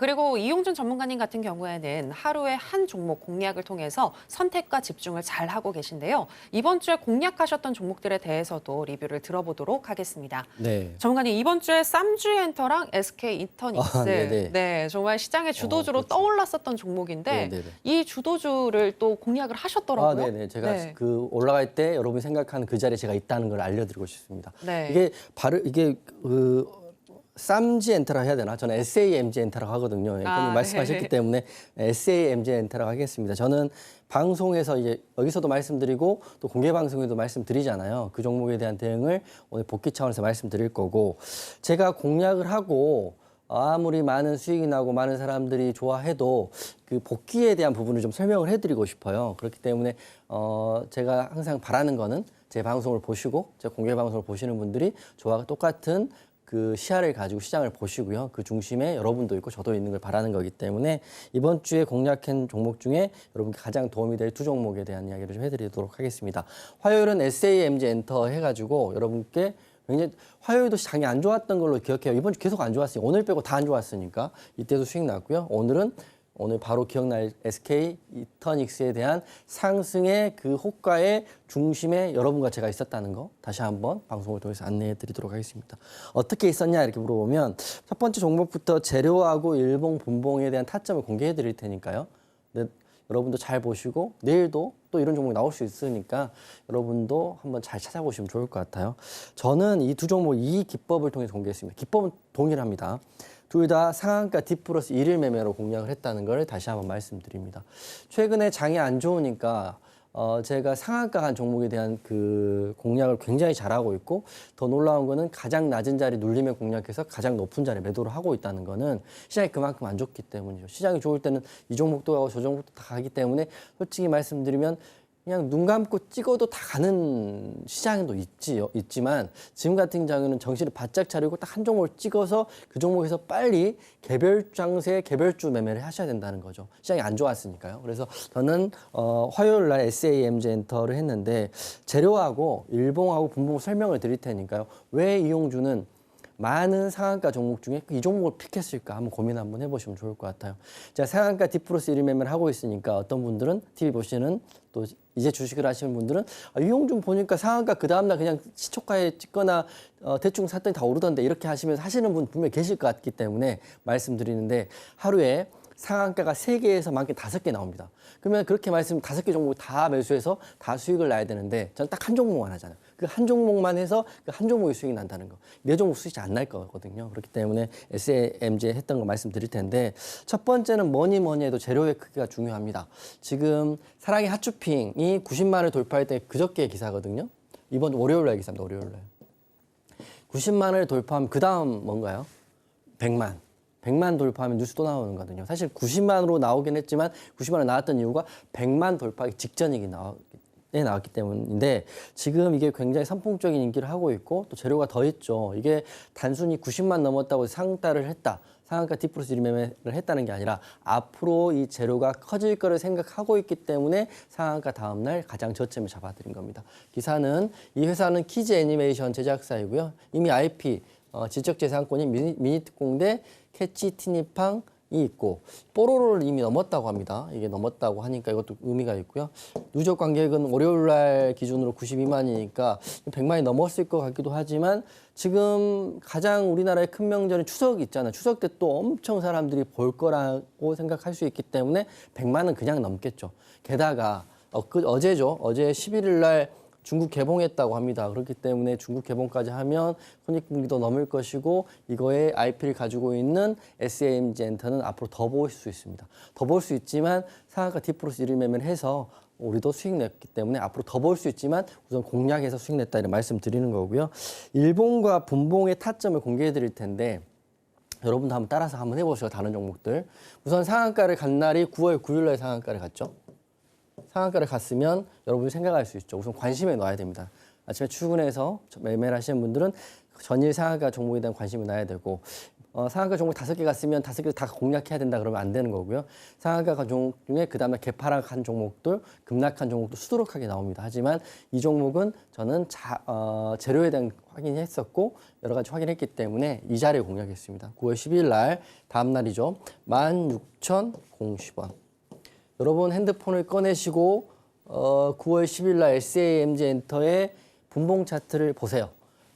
그리고 이용준 전문가님 같은 경우에는 하루에 한 종목 공략을 통해서 선택과 집중을 잘 하고 계신데요. 이번 주에 공략하셨던 종목들에 대해서도 리뷰를 들어보도록 하겠습니다. 네. 전문가님, 이번 주에 쌈쥐엔터랑 SK 이터닉스, 네, 정말 시장의 주도주로 그렇죠. 떠올랐었던 종목인데 네네네. 이 주도주를 또 공략을 하셨더라고요. 네네. 제가 그 올라갈 때 여러분이 생각하는 그 자리에 제가 있다는 걸 알려드리고 싶습니다. 네. 이게 쌈지엔터라 해야 되나? 저는 SAMG엔터라고 하거든요. 흔히 말씀하셨기 때문에 SAMG엔터라고 하겠습니다. 저는 방송에서 이제 여기서도 말씀드리고 또 공개 방송에도 말씀드리잖아요. 그 종목에 대한 대응을 오늘 복귀 차원에서 말씀드릴 거고, 제가 공략을 하고 아무리 많은 수익이 나고 많은 사람들이 좋아해도 그 복귀에 대한 부분을 좀 설명을 해드리고 싶어요. 그렇기 때문에 제가 항상 바라는 거는 제 방송을 보시고 제 공개 방송을 보시는 분들이 저와 똑같은 그 시야를 가지고 시장을 보시고요. 그 중심에 여러분도 있고 저도 있는 걸 바라는 거기 때문에 이번 주에 공략한 종목 중에 여러분께 가장 도움이 될 두 종목에 대한 이야기를 좀 해드리도록 하겠습니다. 화요일은 SAMG 엔터 해가지고 여러분께 굉장히 화요일도 장이 안 좋았던 걸로 기억해요. 이번 주 계속 안 좋았어요. 오늘 빼고 다 안 좋았으니까 이때도 수익 났고요. 오늘 바로 기억날 SK 이터닉스에 대한 상승의 그 호가의 중심에 여러분과 제가 있었다는 거 다시 한번 방송을 통해서 안내해 드리도록 하겠습니다. 어떻게 있었냐 이렇게 물어보면 첫 번째 종목부터 재료하고 일봉, 분봉에 대한 타점을 공개해 드릴 테니까요. 네, 여러분도 잘 보시고 내일도 또 이런 종목이 나올 수 있으니까 여러분도 한번 잘 찾아보시면 좋을 것 같아요. 저는 이 두 종목 이 기법을 통해서 공개했습니다. 기법은 동일합니다. 둘 다 상한가 D 플러스 1일 매매로 공략을 했다는 걸 다시 한번 말씀드립니다. 최근에 장이 안 좋으니까 제가 상한가 간 종목에 대한 그 공략을 굉장히 잘하고 있고 더 놀라운 거는 가장 낮은 자리 눌림에 공략해서 가장 높은 자리 매도를 하고 있다는 거는 시장이 그만큼 안 좋기 때문이죠. 시장이 좋을 때는 이 종목도 가고 저 종목도 다 가기 때문에 솔직히 말씀드리면 그냥 눈 감고 찍어도 다 가는 시장도 있지만 지금 같은 경우는 정신을 바짝 차리고 딱 한 종목을 찍어서 그 종목에서 빨리 개별 장세, 개별주 매매를 하셔야 된다는 거죠. 시장이 안 좋았으니까요. 그래서 저는 화요일 날 SAMG 엔터를 했는데 재료하고 일봉하고 분봉 설명을 드릴 테니까요. 왜 이용주는 많은 상한가 종목 중에 이 종목을 픽했을까 한번 고민 한번 해보시면 좋을 것 같아요. 제가 상한가 디플러스 1위 매매를 하고 있으니까 어떤 분들은 TV 보시는 또 이제 주식을 하시는 분들은 이용주 보니까 상한가 그 다음날 그냥 시초가에 찍거나 대충 샀더니 다 오르던데 이렇게 하시면서 하시는 분 분명히 계실 것 같기 때문에 말씀드리는데 하루에 상한가가 3개에서 많게 5개 나옵니다. 그러면 그렇게 말씀 5개 종목 다 매수해서 다 수익을 나야 되는데 저는 딱 한 종목만 하잖아요. 그 한 종목만 해서 그 한 종목의 수익이 난다는 거. 4종목 수익이 안 날 거거든요. 그렇기 때문에 SAMG에 했던 거 말씀드릴 텐데 첫 번째는 뭐니 해도 재료의 크기가 중요합니다. 지금 사랑의 핫쇼핑이 90만 원을 돌파할 때 그저께 기사거든요. 이번 월요일 날 기사입니다. 월요일 날. 90만 원을 돌파하면 그 다음 뭔가요? 100만. 100만 돌파하면 뉴스 또 나오는 거거든요. 사실 90만으로 나오긴 했지만 90만으로 나왔던 이유가 100만 돌파하기 직전이기 나왔기 때문인데 지금 이게 굉장히 선풍적인 인기를 하고 있고 또 재료가 더 있죠. 이게 단순히 90만 넘었다고 상따를 했다. 상한가 디플러스 1위 매매를 했다는 게 아니라 앞으로 이 재료가 커질 거를 생각하고 있기 때문에 상한가 다음 날 가장 저점을 잡아드린 겁니다. 기사는 이 회사는 키즈 애니메이션 제작사이고요. 이미 IP 지적재산권인 미니특공대 캐치 티니팡이 있고 뽀로로를 이미 넘었다고 합니다. 이게 넘었다고 하니까 이것도 의미가 있고요. 누적 관객은 월요일 날 기준으로 92만이니까 100만이 넘었을 것 같기도 하지만 지금 가장 우리나라의 큰 명절인 추석 있잖아요. 추석 때 또 엄청 사람들이 볼 거라고 생각할 수 있기 때문에 100만은 그냥 넘겠죠. 게다가 어제죠. 어제 11일 날 중국 개봉했다고 합니다. 그렇기 때문에 중국 개봉까지 하면 손익분기도 넘을 것이고 이거에 IP를 가지고 있는 SAMG 엔터는 앞으로 더 볼 수 있습니다. 더 볼 수 있지만 상한가 디플러스 1위 매매를 해서 우리도 수익 냈기 때문에 앞으로 더 볼 수 있지만 우선 공략해서 수익 냈다 이런 말씀 드리는 거고요. 일봉과 분봉의 타점을 공개해 드릴 텐데 여러분도 한번 따라서 한번 해보시죠. 다른 종목들. 우선 상한가를 간 날이 9월 9일 날 상한가를 갔죠. 상한가를 갔으면 여러분이 생각할 수 있죠. 우선 관심에 넣어야 됩니다. 아침에 출근해서 매매를 하시는 분들은 전일 상한가 종목에 대한 관심을 놔야 되고 상한가 종목 5개 갔으면 5개 다 공략해야 된다 그러면 안 되는 거고요. 상한가 종목 중에 그 다음에 개파락한 종목들, 급락한 종목도 수두룩하게 나옵니다. 하지만 이 종목은 저는 재료에 대한 확인했었고 여러 가지 확인했기 때문에 이 자리에 공략했습니다. 9월 12일 날 다음 날이죠. 16,010원. 여러분 핸드폰을 꺼내시고 9월 10일 날 SAMG 엔터의 분봉 차트를 보세요.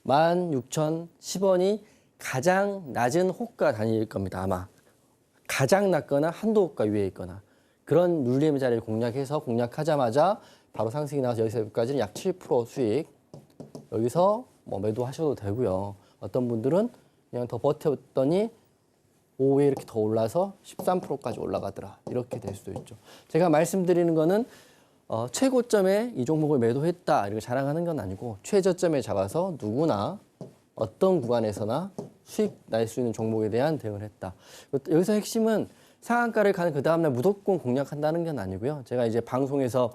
16,010원이 가장 낮은 호가 단위일 겁니다. 아마 가장 낮거나 한도 호가 위에 있거나 그런 눌림의 자리를 공략하자마자 바로 상승이 나와서 여기서까지는 약 7% 수익. 여기서 뭐 매도하셔도 되고요. 어떤 분들은 그냥 더 버텼더니 오후에 이렇게 더 올라서 13%까지 올라가더라. 이렇게 될 수도 있죠. 제가 말씀드리는 거는 최고점에 이 종목을 매도했다 이렇게 자랑하는 건 아니고 최저점에 잡아서 누구나 어떤 구간에서나 수익 날 수 있는 종목에 대한 대응을 했다. 여기서 핵심은 상한가를 가는 그 다음날 무조건 공략한다는 건 아니고요. 제가 이제 방송에서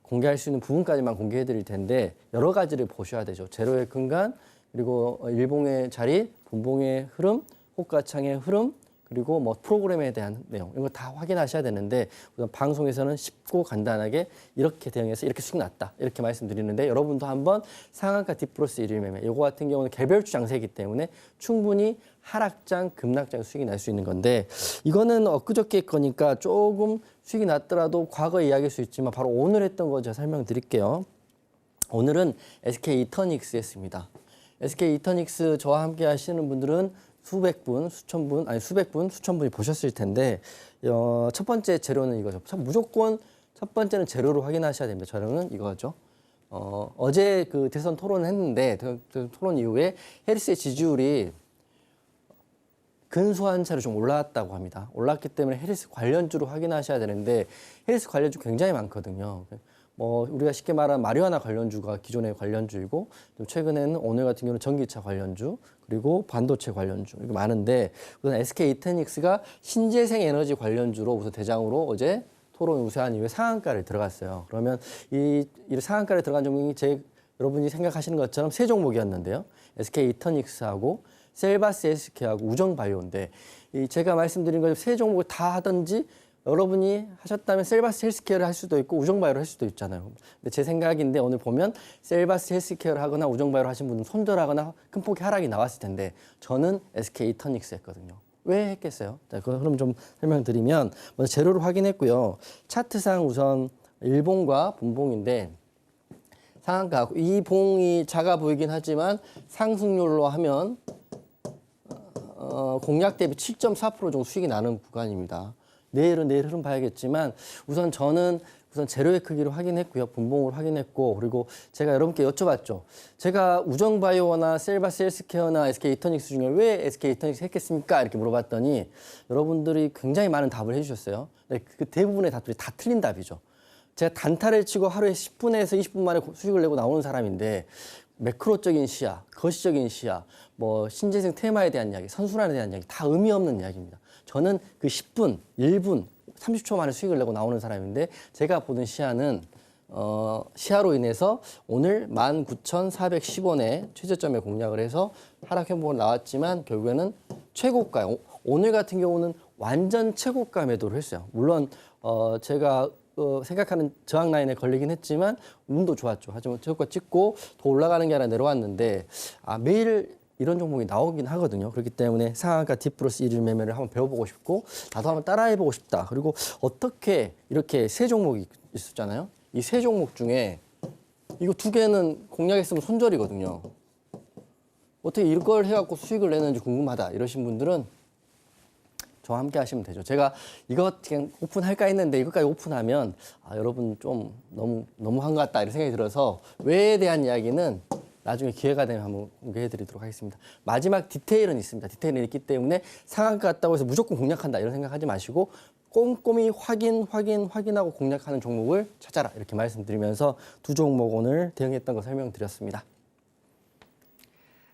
공개할 수 있는 부분까지만 공개해 드릴 텐데 여러 가지를 보셔야 되죠. 재료의 근간, 그리고 일봉의 자리, 분봉의 흐름, 호가창의 흐름, 그리고 뭐 프로그램에 대한 내용 이런 거 다 확인하셔야 되는데 우선 방송에서는 쉽고 간단하게 이렇게 대응해서 이렇게 수익 났다 이렇게 말씀드리는데 여러분도 한번 상한가 디플러스 1일 매매 이거 같은 경우는 개별주 장세이기 때문에 충분히 하락장, 급락장 수익이 날 수 있는 건데 이거는 엊그저께 거니까 조금 수익이 났더라도 과거 이야기일 수 있지만 바로 오늘 했던 거 제가 설명드릴게요. 오늘은 SK 이터닉스 했습니다. SK 이터닉스 저와 함께 하시는 분들은 수백 분, 수천 분이 보셨을 텐데 첫 번째 재료는 이거죠. 무조건 첫 번째는 재료로 확인하셔야 됩니다. 재료는 이거죠. 어제 그 대선 토론을 했는데 대선 토론 이후에 해리스의 지지율이 근소한 차로 좀 올라왔다고 합니다. 올랐기 때문에 해리스 관련주로 확인하셔야 되는데 해리스 관련주 굉장히 많거든요. 뭐 우리가 쉽게 말하는 마리화나 관련주가 기존의 관련주이고 좀 최근에는 오늘 같은 경우는 전기차 관련주 그리고 반도체 관련주 이렇게 많은데 우선 SK 이터닉스가 신재생 에너지 관련주로 우선 대장으로 어제 토론 우세한 이후에 상한가를 들어갔어요. 그러면 이 상한가를 들어간 종목이 여러분이 생각하시는 것처럼 세 종목이었는데요. SK 이터닉스하고 셀바스 SK하고 우정바이오인데 제가 말씀드린 것 세 종목을 다 하든지 여러분이 하셨다면 셀바스 헬스케어를 할 수도 있고 우정바이오를 할 수도 있잖아요. 근데 제 생각인데 오늘 보면 셀바스 헬스케어를 하거나 우정바이오를 하신 분은 손절하거나 큰 폭의 하락이 나왔을 텐데 저는 SK 이터닉스 했거든요. 왜 했겠어요? 자, 그 흐름 좀 설명드리면 먼저 재료를 확인했고요. 차트상 우선 일봉과 분봉인데 상한가 이 봉이 작아 보이긴 하지만 상승률로 하면 공략 대비 7.4% 정도 수익이 나는 구간입니다. 내일 흐름 봐야겠지만 우선 저는 재료의 크기를 확인했고요. 분봉을 확인했고 그리고 제가 여러분께 여쭤봤죠. 제가 우정바이오나 셀바스 헬스케어나 SK 이터닉스 중에 왜 SK 이터닉스 했겠습니까? 이렇게 물어봤더니 여러분들이 굉장히 많은 답을 해주셨어요. 그 대부분의 답들이 다 틀린 답이죠. 제가 단타를 치고 하루에 10분에서 20분 만에 수익을 내고 나오는 사람인데 매크로적인 시야, 거시적인 시야, 뭐 신재생 테마에 대한 이야기, 선순환에 대한 이야기 다 의미 없는 이야기입니다. 저는 그 10분, 1분, 30초 만에 수익을 내고 나오는 사람인데 제가 보는 시야는 시야로 인해서 오늘 19,410원에 최저점에 공략을 해서 하락 행보가 나왔지만 결국에는 최고가, 오늘 같은 경우는 완전 최고가 매도를 했어요. 물론 제가 생각하는 저항 라인에 걸리긴 했지만 운도 좋았죠. 하지만 최고가 찍고 더 올라가는 게 아니라 내려왔는데 매일 이런 종목이 나오긴 하거든요. 그렇기 때문에 상한가 D 플러스 1일 매매를 한번 배워보고 싶고 나도 한번 따라해보고 싶다. 그리고 어떻게 이렇게 세 종목이 있었잖아요. 이 세 종목 중에 이거 두 개는 공략했으면 손절이거든요. 어떻게 이걸 해갖고 수익을 내는지 궁금하다 이러신 분들은 저와 함께 하시면 되죠. 제가 이거 그냥 오픈할까 했는데 이것까지 오픈하면 여러분 좀 너무한 것 같다 이런 생각이 들어서 왜에 대한 이야기는 나중에 기회가 되면 한번 공개해드리도록 하겠습니다. 마지막 디테일은 있습니다. 디테일은 있기 때문에 상한가 같다고 해서 무조건 공략한다 이런 생각하지 마시고 꼼꼼히 확인하고 공략하는 종목을 찾아라 이렇게 말씀드리면서 두 종목 오늘 대응했던 거 설명드렸습니다.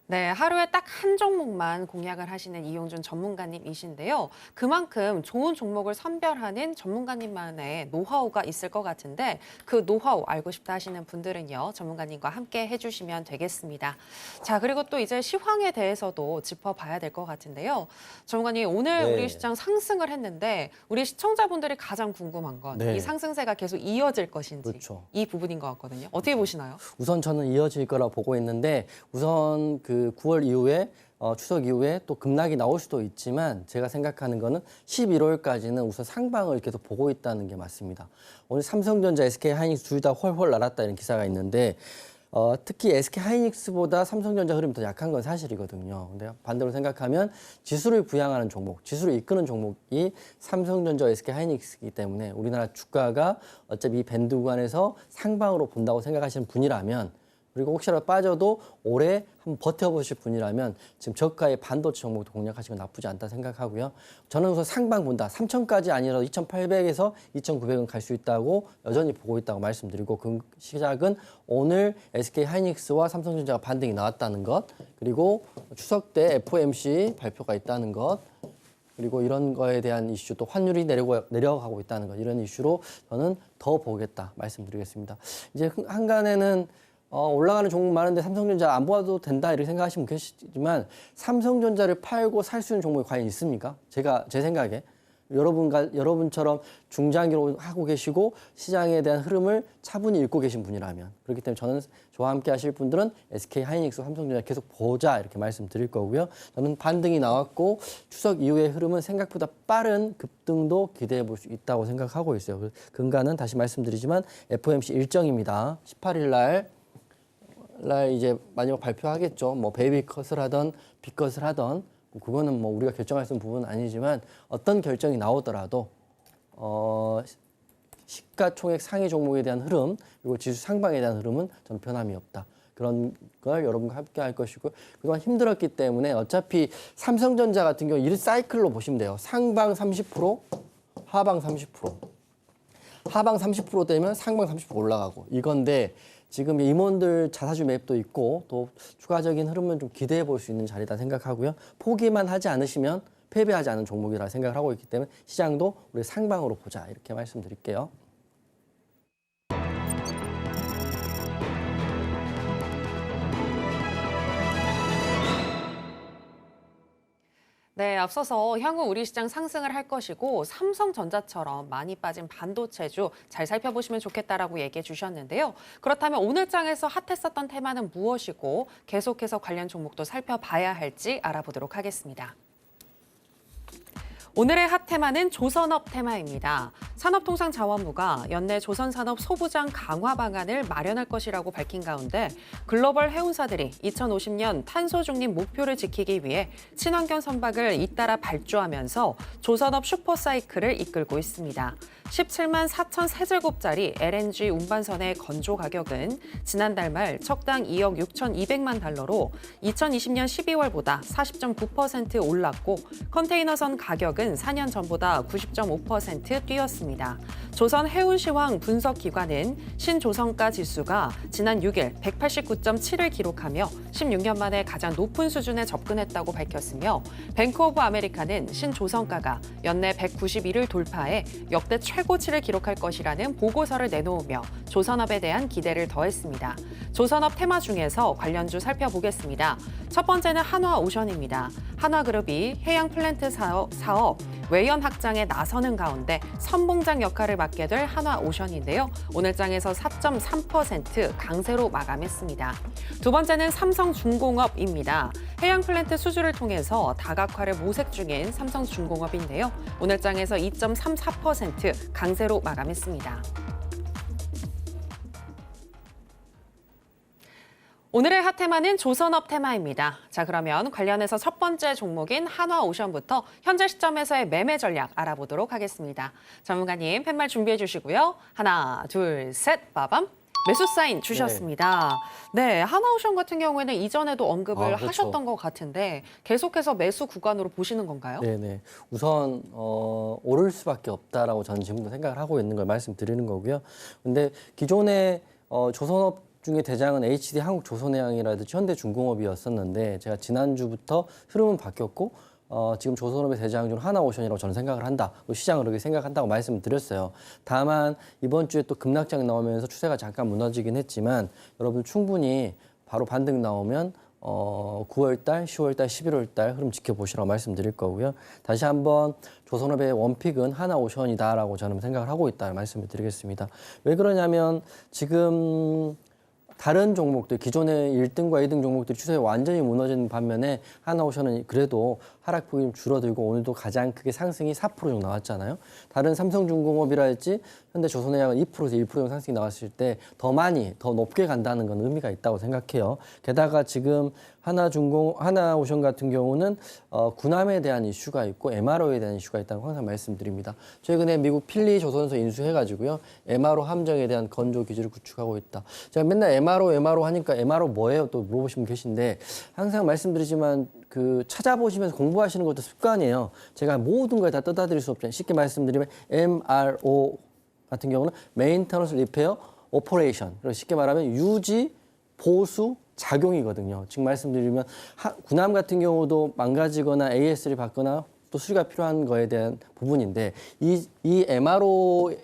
네, 하루에 딱 한 종목만 공략을 하시는 이용준 전문가님이신데요. 그만큼 좋은 종목을 선별하는 전문가님만의 노하우가 있을 것 같은데 그 노하우 알고 싶다 하시는 분들은요. 전문가님과 함께 해주시면 되겠습니다. 자, 그리고 또 이제 시황에 대해서도 짚어봐야 될 것 같은데요. 전문가님, 오늘 네. 우리 시장 상승을 했는데 우리 시청자분들이 가장 궁금한 건 이 네. 상승세가 계속 이어질 것인지 그렇죠. 이 부분인 것 같거든요. 어떻게 보시나요? 우선 저는 이어질 거라고 보고 있는데 우선 그 9월 이후에 추석 이후에 또 급락이 나올 수도 있지만 제가 생각하는 거는 11월까지는 우선 상방을 계속 보고 있다는 게 맞습니다. 오늘 삼성전자, SK하이닉스 둘 다 헐헐 날았다 이런 기사가 있는데 특히 SK하이닉스보다 삼성전자 흐름이 더 약한 건 사실이거든요. 근데 반대로 생각하면 지수를 부양하는 종목, 지수를 이끄는 종목이 삼성전자, SK하이닉스이기 때문에 우리나라 주가가 어차피 이 밴드 구간에서 상방으로 본다고 생각하시는 분이라면 그리고 혹시라도 빠져도 올해 한번 버텨보실 분이라면 지금 저가의 반도체 종목도 공략하시면 나쁘지 않다 생각하고요. 저는 우선 상방 본다. 3,000까지 아니라도 2,800에서 2,900은 갈 수 있다고 여전히 보고 있다고 말씀드리고 그 시작은 오늘 SK하이닉스와 삼성전자가 반등이 나왔다는 것 그리고 추석 때 FOMC 발표가 있다는 것 그리고 이런 거에 대한 이슈 또 환율이 내려가고 있다는 것 이런 이슈로 저는 더 보겠다 말씀드리겠습니다. 이제 한간에는 올라가는 종목 많은데 삼성전자 안 보아도 된다 이렇게 생각하시면 계시지만 삼성전자를 팔고 살 수 있는 종목이 과연 있습니까? 제 생각에 여러분처럼 중장기로 하고 계시고 시장에 대한 흐름을 차분히 읽고 계신 분이라면 그렇기 때문에 저는 저와 함께 하실 분들은 SK하이닉스, 삼성전자 계속 보자 이렇게 말씀드릴 거고요. 저는 반등이 나왔고 추석 이후의 흐름은 생각보다 빠른 급등도 기대해 볼 수 있다고 생각하고 있어요. 근간은 다시 말씀드리지만 FOMC 일정입니다. 18일 날 이제 마지막 발표하겠죠. 뭐 베이비컷을 하던 빅컷을 하던 그거는 뭐 우리가 결정할 수 있는 부분은 아니지만 어떤 결정이 나오더라도 시가총액 상위 종목에 대한 흐름 그리고 지수 상방에 대한 흐름은 전 변함이 없다. 그런 걸 여러분과 함께 할 것이고 그동안 힘들었기 때문에 어차피 삼성전자 같은 경우 1사이클로 보시면 돼요. 상방 30%, 하방 30%. 하방 30% 되면 상방 30% 올라가고 이건데 지금 임원들 자사주 매입도 있고 또 추가적인 흐름은 좀 기대해 볼 수 있는 자리다 생각하고요. 포기만 하지 않으시면 패배하지 않은 종목이라 생각을 하고 있기 때문에 시장도 우리 상방으로 보자 이렇게 말씀드릴게요. 네, 앞서서 향후 우리 시장 상승을 할 것이고 삼성전자처럼 많이 빠진 반도체주 잘 살펴보시면 좋겠다라고 얘기해 주셨는데요. 그렇다면 오늘 장에서 핫했었던 테마는 무엇이고 계속해서 관련 종목도 살펴봐야 할지 알아보도록 하겠습니다. 오늘의 핫 테마는 조선업 테마입니다. 산업통상자원부가 연내 조선산업 소부장 강화 방안을 마련할 것이라고 밝힌 가운데 글로벌 해운사들이 2050년 탄소 중립 목표를 지키기 위해 친환경 선박을 잇따라 발주하면서 조선업 슈퍼사이클을 이끌고 있습니다. 17만 4천 세제곱짜리 LNG 운반선의 건조 가격은 지난달 말 척당 2억 6,200만 달러로 2020년 12월보다 40.9% 올랐고 컨테이너선 가격은 4년 전보다 90.5% 뛰었습니다. 조선 해운시황 분석기관은 신조선가 지수가 지난 6일 189.7을 기록하며 16년 만에 가장 높은 수준에 접근했다고 밝혔으며 뱅크 오브 아메리카는 신조선가가 연내 191을 돌파해 역대 최고치를 기록할 것이라는 보고서를 내놓으며 조선업에 대한 기대를 더했습니다. 조선업 테마 중에서 관련주 살펴보겠습니다. 첫 번째는 한화오션입니다. 한화그룹이 해양 플랜트 사업 외연 확장에 나서는 가운데 선봉장 역할을 맡게 될 한화오션인데요. 오늘 장에서 4.3% 강세로 마감했습니다. 두 번째는 삼성중공업입니다. 해양 플랜트 수주를 통해서 다각화를 모색 중인 삼성중공업인데요. 오늘 장에서 2.34% 강세로 마감했습니다. 오늘의 핫테마는 조선업 테마입니다. 자, 그러면 관련해서 첫 번째 종목인 한화오션부터 현재 시점에서의 매매 전략 알아보도록 하겠습니다. 전문가님 팻말 준비해 주시고요. 하나, 둘, 셋, 빠밤. 매수 사인 주셨습니다. 네, 한화오션 같은 경우에는 이전에도 언급을 그렇죠. 하셨던 것 같은데 계속해서 매수 구간으로 보시는 건가요? 네네. 우선 오를 수밖에 없다라고 저는 지금도 생각을 하고 있는 걸 말씀드리는 거고요. 근데 기존에 조선업 중에 대장은 HD 한국조선해양이라든지 현대중공업이었었는데 제가 지난주부터 흐름은 바뀌었고 지금 조선업의 대장중 한화오션이라고 저는 생각을 한다. 시장을 그렇게 생각한다고 말씀을 드렸어요. 다만 이번 주에 또 급락장 나오면서 추세가 잠깐 무너지긴 했지만 여러분 충분히 바로 반등 나오면 9월달, 10월달, 11월달 흐름 지켜보시라고 말씀드릴 거고요. 다시 한번 조선업의 원픽은 한화오션이다라고 저는 생각을 하고 있다는 말씀을 드리겠습니다. 왜 그러냐면 지금 다른 종목들, 기존의 1등과 2등 종목들이 추세가 완전히 무너지는 반면에 한화오션은 그래도 하락폭이 좀 줄어들고 오늘도 가장 크게 상승이 4% 정도 나왔잖아요. 다른 삼성중공업이랄지 현대조선해양은 2%에서 1% 정도 상승이 나왔을 때 더 많이, 더 높게 간다는 건 의미가 있다고 생각해요. 게다가 지금 한화오션 같은 경우는 군함에 대한 이슈가 있고 MRO에 대한 이슈가 있다고 항상 말씀드립니다. 최근에 미국 필리 조선소 인수해가지고요. MRO 함정에 대한 건조 기지를 구축하고 있다. 제가 맨날 MRO 하니까 MRO 뭐예요? 또 물어보시면 계신데 항상 말씀드리지만 그 찾아보시면서 공부하시는 것도 습관이에요. 제가 모든 걸 다 떠다드릴 수 없잖아요. 쉽게 말씀드리면 MRO 같은 경우는 Maintenance, Repair, Operation. 그리고 쉽게 말하면 유지, 보수, 작용이거든요. 지금 말씀드리면 군함 같은 경우도 망가지거나 AS를 받거나 또 수리가 필요한 거에 대한 부분인데 이 MRO에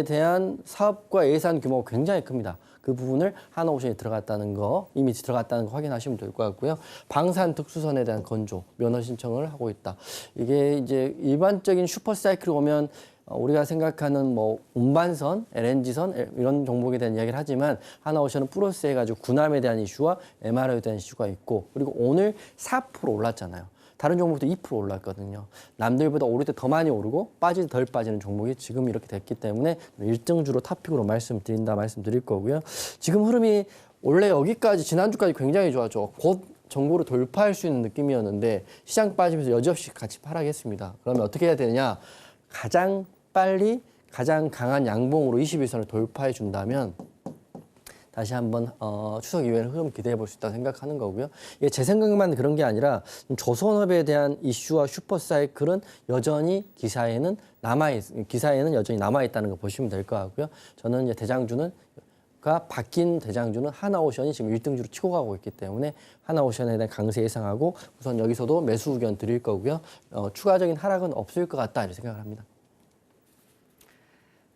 대한 사업과 예산 규모가 굉장히 큽니다. 그 부분을 한화오션이 들어갔다는 거, 이미 들어갔다는 거 확인하시면 될 것 같고요. 방산 특수선에 대한 건조, 면허 신청을 하고 있다. 이게 이제 일반적인 슈퍼사이클이 오면 우리가 생각하는 뭐 운반선, LNG선 이런 종목에 대한 이야기를 하지만 한화오션은 플러스 해가지고 군함에 대한 이슈와 MRO에 대한 이슈가 있고 그리고 오늘 4% 올랐잖아요. 다른 종목도 2% 올랐거든요. 남들보다 오를 때 더 많이 오르고 빠질 때 덜 빠지는 종목이 지금 이렇게 됐기 때문에 1등주로 탑픽으로 말씀드릴 거고요. 지금 흐름이 원래 여기까지 지난주까지 굉장히 좋았죠. 곧 정보를 돌파할 수 있는 느낌이었는데 시장 빠지면서 여지없이 같이 하락했습니다. 그러면 어떻게 해야 되냐? 가장 빨리 가장 강한 양봉으로 21선을 돌파해 준다면 다시 한번 추석 이후에는 흐름 기대해 볼 수 있다고 생각하는 거고요. 이게 제 생각만 그런 게 아니라 조선업에 대한 이슈와 슈퍼사이클은 여전히 기사에는 여전히 남아있다는 거 보시면 될 것 같고요. 저는 이제 대장주는 바뀐 대장주는 하나오션이 지금 1등주로 치고 가고 있기 때문에 하나오션에 대한 강세 예상하고 우선 여기서도 매수 의견 드릴 거고요. 추가적인 하락은 없을 것 같다 이렇게 생각을 합니다.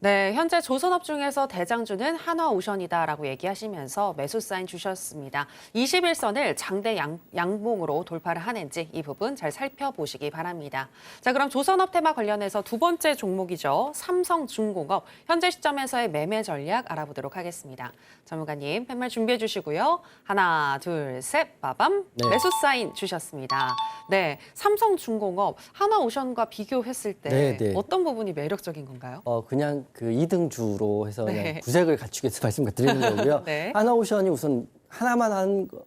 네, 현재 조선업 중에서 대장주는 한화오션이다라고 얘기하시면서 매수 사인 주셨습니다. 21선을 장대 양봉으로 돌파를 하는지 이 부분 잘 살펴보시기 바랍니다. 자, 그럼 조선업 테마 관련해서 두 번째 종목이죠. 삼성중공업 현재 시점에서의 매매 전략 알아보도록 하겠습니다. 전문가님 팻말 준비해 주시고요. 하나, 둘, 셋, 빠밤. 네. 매수 사인 주셨습니다. 네, 삼성중공업 한화오션과 비교했을 때 네. 어떤 부분이 매력적인 건가요? 그냥 그 2등주로 해서 네. 그냥 구색을 갖추기 위해서 말씀드리는 거고요. 네. 하나오션이 우선 하나만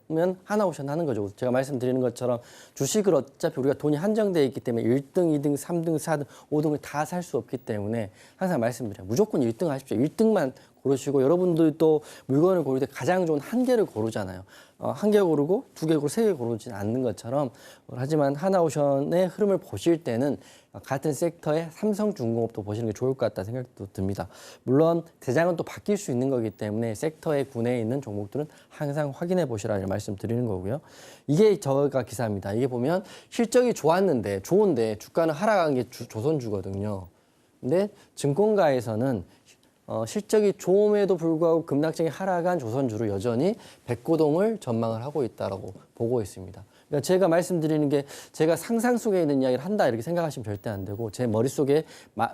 하면 하나오션 하는 거죠. 제가 말씀드리는 것처럼 주식을 어차피 우리가 돈이 한정되어 있기 때문에 1등, 2등, 3등, 4등, 5등을 다 살 수 없기 때문에 항상 말씀드려요. 무조건 1등 하십시오. 1등만 고르시고 여러분들도 물건을 고를 때 가장 좋은 한 개를 고르잖아요. 한 개 고르고 두 개 고르고 세 개 고르지는 않는 것처럼 하지만 하나오션의 흐름을 보실 때는 같은 섹터의 삼성중공업도 보시는 게 좋을 것 같다는 생각도 듭니다. 물론 대장은 또 바뀔 수 있는 거기 때문에 섹터의 군에 있는 종목들은 항상 확인해 보시라는 말씀드리는 거고요. 이게 저가 기사입니다. 이게 보면 실적이 좋은데 주가는 하락한 게 조선주거든요. 근데 증권가에서는 실적이 좋음에도 불구하고 급락장이 하락한 조선주로 여전히 백고동을 전망을 하고 있다고 보고 있습니다. 그러니까 제가 말씀드리는 게 제가 상상 속에 있는 이야기를 한다 이렇게 생각하시면 절대 안 되고 제 머릿속에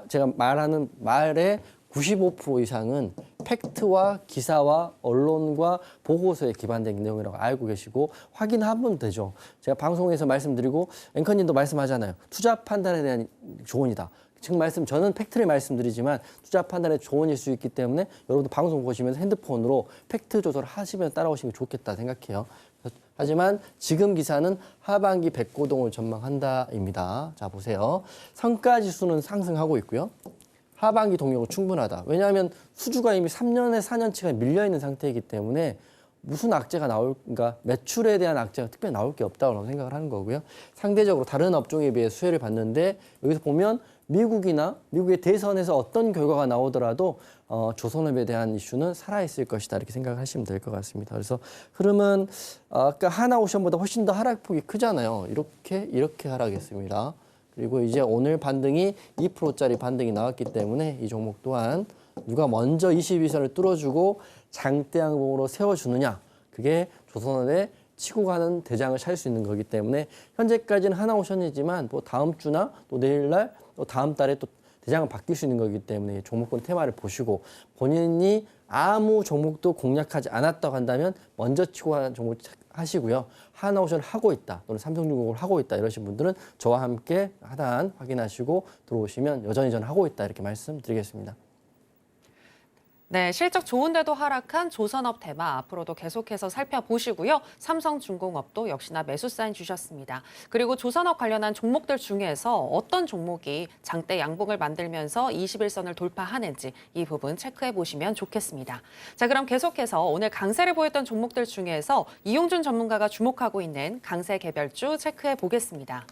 제가 말하는 말의 95% 이상은 팩트와 기사와 언론과 보고서에 기반된 내용이라고 알고 계시고 확인하면 되죠. 제가 방송에서 말씀드리고 앵커님도 말씀하잖아요. 투자 판단에 대한 조언이다. 지금 저는 팩트를 말씀드리지만 투자 판단에 조언일 수 있기 때문에 여러분도 방송 보시면서 핸드폰으로 팩트 조사를 하시면서 따라오시면 좋겠다 생각해요. 하지만 지금 기사는 하반기 백고동을 전망한다입니다. 자 보세요. 성과지수는 상승하고 있고요. 하반기 동력은 충분하다. 왜냐하면 수주가 이미 3년에 4년치가 밀려있는 상태이기 때문에 무슨 악재가 그러니까 매출에 대한 악재가 특별히 나올 게 없다고 생각을 하는 거고요. 상대적으로 다른 업종에 비해 수혜를 받는데 여기서 보면 미국의 대선에서 어떤 결과가 나오더라도 조선업에 대한 이슈는 살아있을 것이다 이렇게 생각하시면 될 것 같습니다. 그래서 흐름은 아까 하나오션보다 훨씬 더 하락폭이 크잖아요. 이렇게 하락했습니다. 그리고 이제 오늘 반등이 2%짜리 반등이 나왔기 때문에 이 종목 또한 누가 먼저 22선을 뚫어주고 장대양봉으로 세워주느냐 그게 조선업의 치고 가는 대장을 찰 수 있는 거기 때문에 현재까지는 하나오션이지만 또 다음 주나 또 내일날 또 다음 달에 또 대장은 바뀔 수 있는 거기 때문에 종목군 테마를 보시고 본인이 아무 종목도 공략하지 않았다고 한다면 먼저 치고 가는 종목 하시고요. 하나오션을 하고 있다 또는 삼성중공업을 하고 있다 이러신 분들은 저와 함께 하단 확인하시고 들어오시면 여전히 저는 하고 있다 이렇게 말씀드리겠습니다. 네, 실적 좋은데도 하락한 조선업 테마 앞으로도 계속해서 살펴보시고요. 삼성중공업도 역시나 매수 사인 주셨습니다. 그리고 조선업 관련한 종목들 중에서 어떤 종목이 장대 양봉을 만들면서 21선을 돌파하는지 이 부분 체크해 보시면 좋겠습니다. 자, 그럼 계속해서 오늘 강세를 보였던 종목들 중에서 이용준 전문가가 주목하고 있는 강세 개별주 체크해 보겠습니다.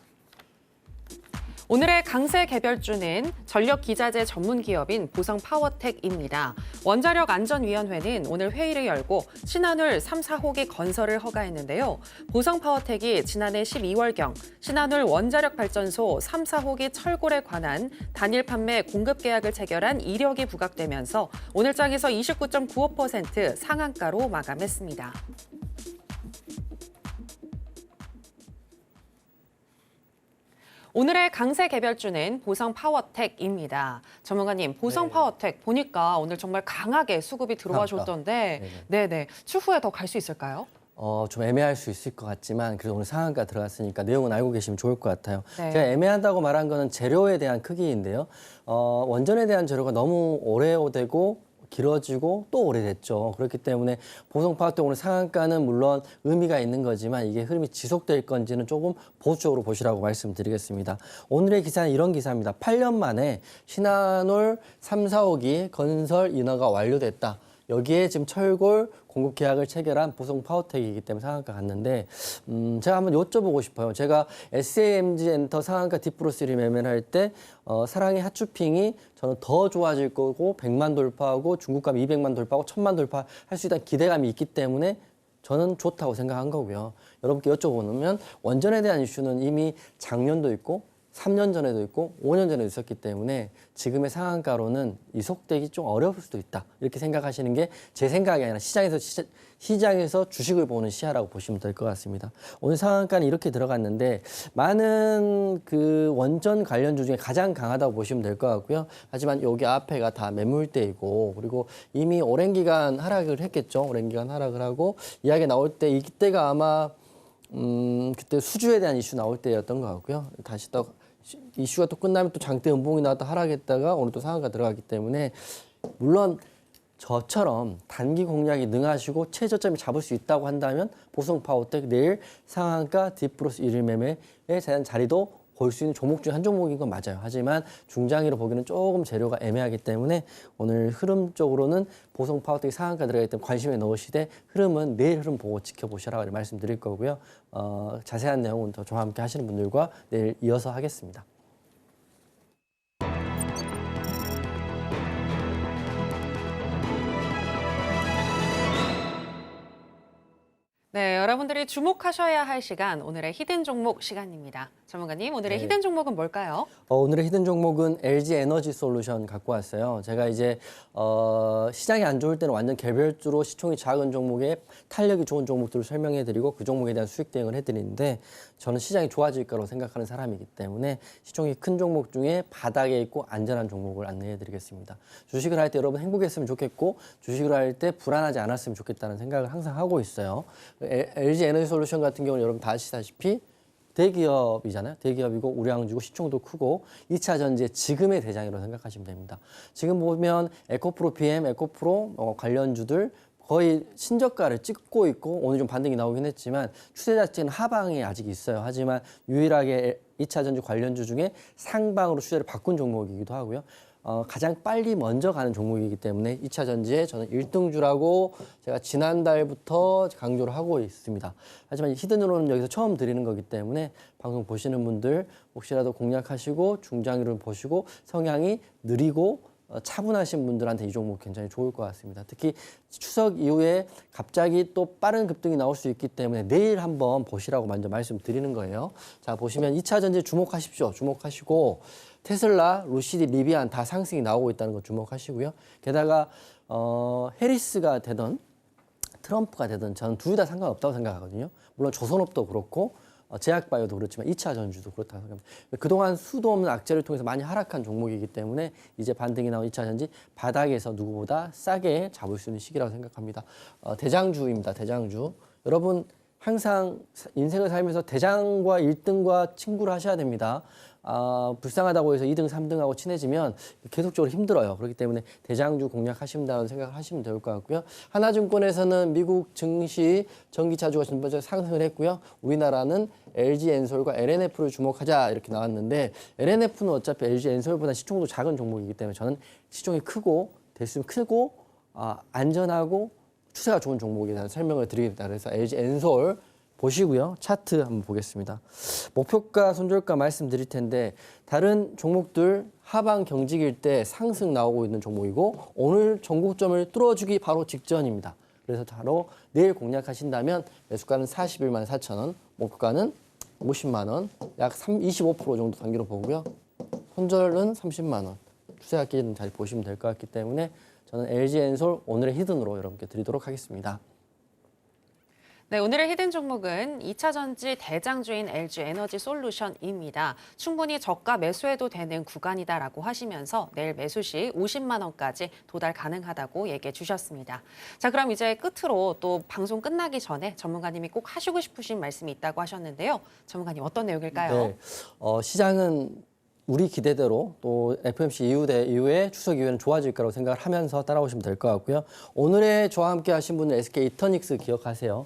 오늘의 강세 개별주는 전력기자재 전문 기업인 보성파워텍입니다. 원자력안전위원회는 오늘 회의를 열고 신한울 3, 4호기 건설을 허가했는데요. 보성파워텍이 지난해 12월경 신한울 원자력발전소 3, 4호기 철골에 관한 단일 판매 공급 계약을 체결한 이력이 부각되면서 오늘 장에서 29.95% 상한가로 마감했습니다. 오늘의 강세 개별주는 보성파워텍입니다. 전문가님, 보성파워텍 보니까 오늘 정말 강하게 수급이 들어와 줬던데 네네. 추후에 더 갈 수 있을까요? 좀 애매할 수 있을 것 같지만 그래도 오늘 상한가 들어갔으니까 내용은 알고 계시면 좋을 것 같아요. 네. 제가 애매하다고 말한 거는 재료에 대한 크기인데요. 원전에 대한 재료가 너무 오래되고 길어지고 또 오래됐죠. 그렇기 때문에 보성파워텍 오늘 상한가는 물론 의미가 있는 거지만 이게 흐름이 지속될 건지는 조금 보수적으로 보시라고 말씀드리겠습니다. 오늘의 기사는 이런 기사입니다. 8년 만에 신한울 3, 4호기 건설 인허가 완료됐다. 여기에 지금 철골 공급 계약을 체결한 보성 파워텍이기 때문에 상한가 갔는데 제가 한번 여쭤보고 싶어요. 제가 SAMG 엔터 상한가 딥브로스를 매매를 할 때 사랑의 핫쇼핑이 저는 더 좋아질 거고 100만 돌파하고 중국감 200만 돌파하고 1000만 돌파할 수 있다는 기대감이 있기 때문에 저는 좋다고 생각한 거고요. 여러분께 여쭤보면 원전에 대한 이슈는 이미 작년도 있고 3년 전에도 있고 5년 전에도 있었기 때문에 지금의 상한가로는 이속되기 좀 어려울 수도 있다. 이렇게 생각하시는 게 제 생각이 아니라 시장에서 주식을 보는 시야라고 보시면 될 것 같습니다. 오늘 상한가는 이렇게 들어갔는데 많은 그 원전 관련주 중에 가장 강하다고 보시면 될 것 같고요. 하지만 여기 앞에가 다 매물대이고 그리고 이미 오랜 기간 하락을 했겠죠. 오랜 기간 하락을 하고 이야기 나올 때 이때가 아마 그때 수주에 대한 이슈 나올 때였던 것 같고요. 다시 또 이슈가 또 끝나면 또 장대 음봉이 나왔다 하락했다가 오늘 또 상한가 들어갔기 때문에 물론 저처럼 단기 공략이 능하시고 최저점이 잡을 수 있다고 한다면 보성 파워텍 내일 상한가 딥브로스 1일 매매에 대한 자리도 볼 수 있는 종목 중 한 종목인 건 맞아요. 하지만 중장기로 보기는 조금 재료가 애매하기 때문에 오늘 흐름적으로는 보성 파워텍 상한가 들어가기 때문에 관심에 넣으시되 흐름은 내일 흐름 보고 지켜보시라고 말씀드릴 거고요. 자세한 내용은 더 저와 함께 하시는 분들과 내일 이어서 하겠습니다. 네, 여러분들이 주목하셔야 할 시간, 오늘의 히든 종목 시간입니다. 전문가님, 오늘의 히든 종목은 뭘까요? 오늘의 히든 종목은 LG 에너지 솔루션 갖고 왔어요. 제가 이제 시장이 안 좋을 때는 완전 개별주로 시총이 작은 종목에 탄력이 좋은 종목들을 설명해드리고 그 종목에 대한 수익 대응을 해드리는데 저는 시장이 좋아질 거라고 생각하는 사람이기 때문에 시총이 큰 종목 중에 바닥에 있고 안전한 종목을 안내해드리겠습니다. 주식을 할 때 여러분 행복했으면 좋겠고 주식을 할 때 불안하지 않았으면 좋겠다는 생각을 항상 하고 있어요. LG 에너지 솔루션 같은 경우는 여러분 다 아시다시피 대기업이잖아요. 대기업이고 우량주고 시총도 크고 2차 전지의 지금의 대장이라고 생각하시면 됩니다. 지금 보면 에코프로 PM, 에코프로 관련주들 거의 신저가를 찍고 있고 오늘 좀 반등이 나오긴 했지만 추세 자체는 하방에 아직 있어요. 하지만 유일하게 2차 전지 관련주 중에 상방으로 추세를 바꾼 종목이기도 하고요. 가장 빨리 먼저 가는 종목이기 때문에 2차 전지에 저는 1등주라고 제가 지난달부터 강조를 하고 있습니다. 하지만 히든으로는 여기서 처음 드리는 거기 때문에 방송 보시는 분들 혹시라도 공략하시고 중장기를 보시고 성향이 느리고 차분하신 분들한테 이 종목 굉장히 좋을 것 같습니다. 특히 추석 이후에 갑자기 또 빠른 급등이 나올 수 있기 때문에 내일 한번 보시라고 먼저 말씀드리는 거예요. 자, 보시면 2차 전지에 주목하십시오. 주목하시고 테슬라, 루시드, 리비안 다 상승이 나오고 있다는 거 주목하시고요. 게다가 해리스가 되든 트럼프가 되든 저는 둘 다 상관없다고 생각하거든요. 물론 조선업도 그렇고 제약바이오도 그렇지만 2차 전지도 그렇다고 생각합니다. 그동안 수도 없는 악재를 통해서 많이 하락한 종목이기 때문에 이제 반등이 나온 2차 전지 바닥에서 누구보다 싸게 잡을 수 있는 시기라고 생각합니다. 대장주입니다. 대장주. 여러분 항상 인생을 살면서 대장과 1등과 친구를 하셔야 됩니다. 불쌍하다고 해서 2등, 3등하고 친해지면 계속적으로 힘들어요. 그렇기 때문에 대장주 공략하신다는 생각을 하시면 될 것 같고요. 하나증권에서는 미국 증시 전기차주가 전반적으로 상승을 했고요. 우리나라는 LG 엔솔과 LNF를 주목하자 이렇게 나왔는데 LNF는 어차피 LG 엔솔보다 시총도 작은 종목이기 때문에 저는 시총이 크고 대수는 크고 안전하고 추세가 좋은 종목에 대한 설명을 드리겠다. 그래서 LG 엔솔 보시고요. 차트 한번 보겠습니다. 목표가, 손절가 말씀드릴 텐데 다른 종목들 하방 경직일 때 상승 나오고 있는 종목이고 오늘 전고점을 뚫어주기 바로 직전입니다. 그래서 바로 내일 공략하신다면 매수가는 41만 4천 원, 목표가는 50만 원, 약 25% 정도 단기로 보고요. 손절은 30만 원. 추세하기는 잘 보시면 될 것 같기 때문에 저는 LG 엔솔 오늘의 히든으로 여러분께 드리도록 하겠습니다. 네, 오늘의 히든 종목은 2차 전지 대장주인 LG 에너지 솔루션입니다. 충분히 저가 매수해도 되는 구간이다라고 하시면서 내일 매수 시 50만 원까지 도달 가능하다고 얘기해 주셨습니다. 자, 그럼 이제 끝으로 또 방송 끝나기 전에 전문가님이 꼭 하시고 싶으신 말씀이 있다고 하셨는데요. 전문가님 어떤 내용일까요? 네, 시장은 우리 기대대로 또 FOMC 이후에 추석 이후에는 좋아질 거라고 생각을 하면서 따라오시면 될 것 같고요. 오늘의 저와 함께 하신 분은 SK 이터닉스 기억하세요.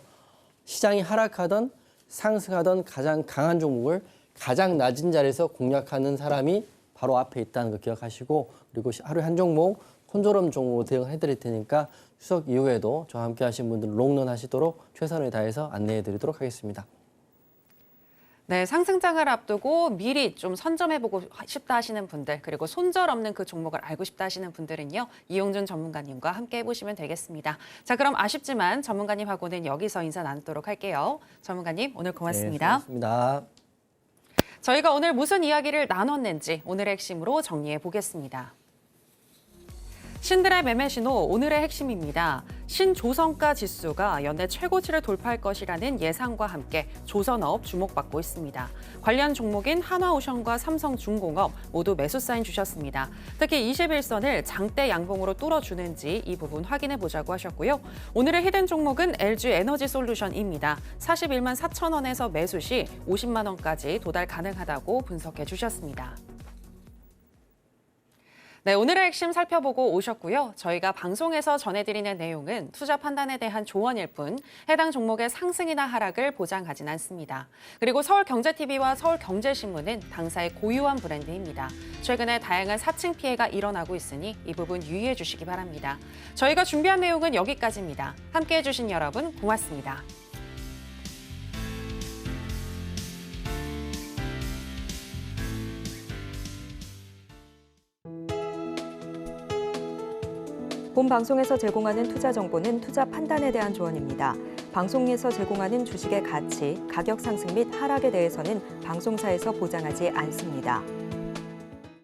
시장이 하락하던 상승하던 가장 강한 종목을 가장 낮은 자리에서 공략하는 사람이 바로 앞에 있다는 거 기억하시고 그리고 하루에 한 종목 손절음 종목으로 대응해드릴 테니까 추석 이후에도 저와 함께 하신 분들 롱런 하시도록 최선을 다해서 안내해드리도록 하겠습니다. 네, 상승장을 앞두고 미리 좀 선점해보고 싶다 하시는 분들, 그리고 손절 없는 그 종목을 알고 싶다 하시는 분들은요, 이용준 전문가님과 함께 해보시면 되겠습니다. 자, 그럼 아쉽지만 전문가님하고는 여기서 인사 나누도록 할게요. 전문가님, 오늘 고맙습니다. 네, 수고하셨습니다. 저희가 오늘 무슨 이야기를 나눴는지 오늘의 핵심으로 정리해 보겠습니다. 신들의 매매 신호 오늘의 핵심입니다. 신조선가 지수가 연내 최고치를 돌파할 것이라는 예상과 함께 조선업 주목받고 있습니다. 관련 종목인 한화오션과 삼성중공업 모두 매수 사인 주셨습니다. 특히 21선을 장대 양봉으로 뚫어주는지 이 부분 확인해 보자고 하셨고요. 오늘의 히든 종목은 LG에너지솔루션입니다. 41만 4천 원에서 매수 시 50만 원까지 도달 가능하다고 분석해 주셨습니다. 네, 오늘의 핵심 살펴보고 오셨고요. 저희가 방송에서 전해드리는 내용은 투자 판단에 대한 조언일 뿐 해당 종목의 상승이나 하락을 보장하진 않습니다. 그리고 서울경제TV와 서울경제신문은 당사의 고유한 브랜드입니다. 최근에 다양한 사칭 피해가 일어나고 있으니 이 부분 유의해 주시기 바랍니다. 저희가 준비한 내용은 여기까지입니다. 함께해 주신 여러분 고맙습니다. 본 방송에서 제공하는 투자 정보는 투자 판단에 대한 조언입니다. 방송에서 제공하는 주식의 가치, 가격 상승 및 하락에 대해서는 방송사에서 보장하지 않습니다.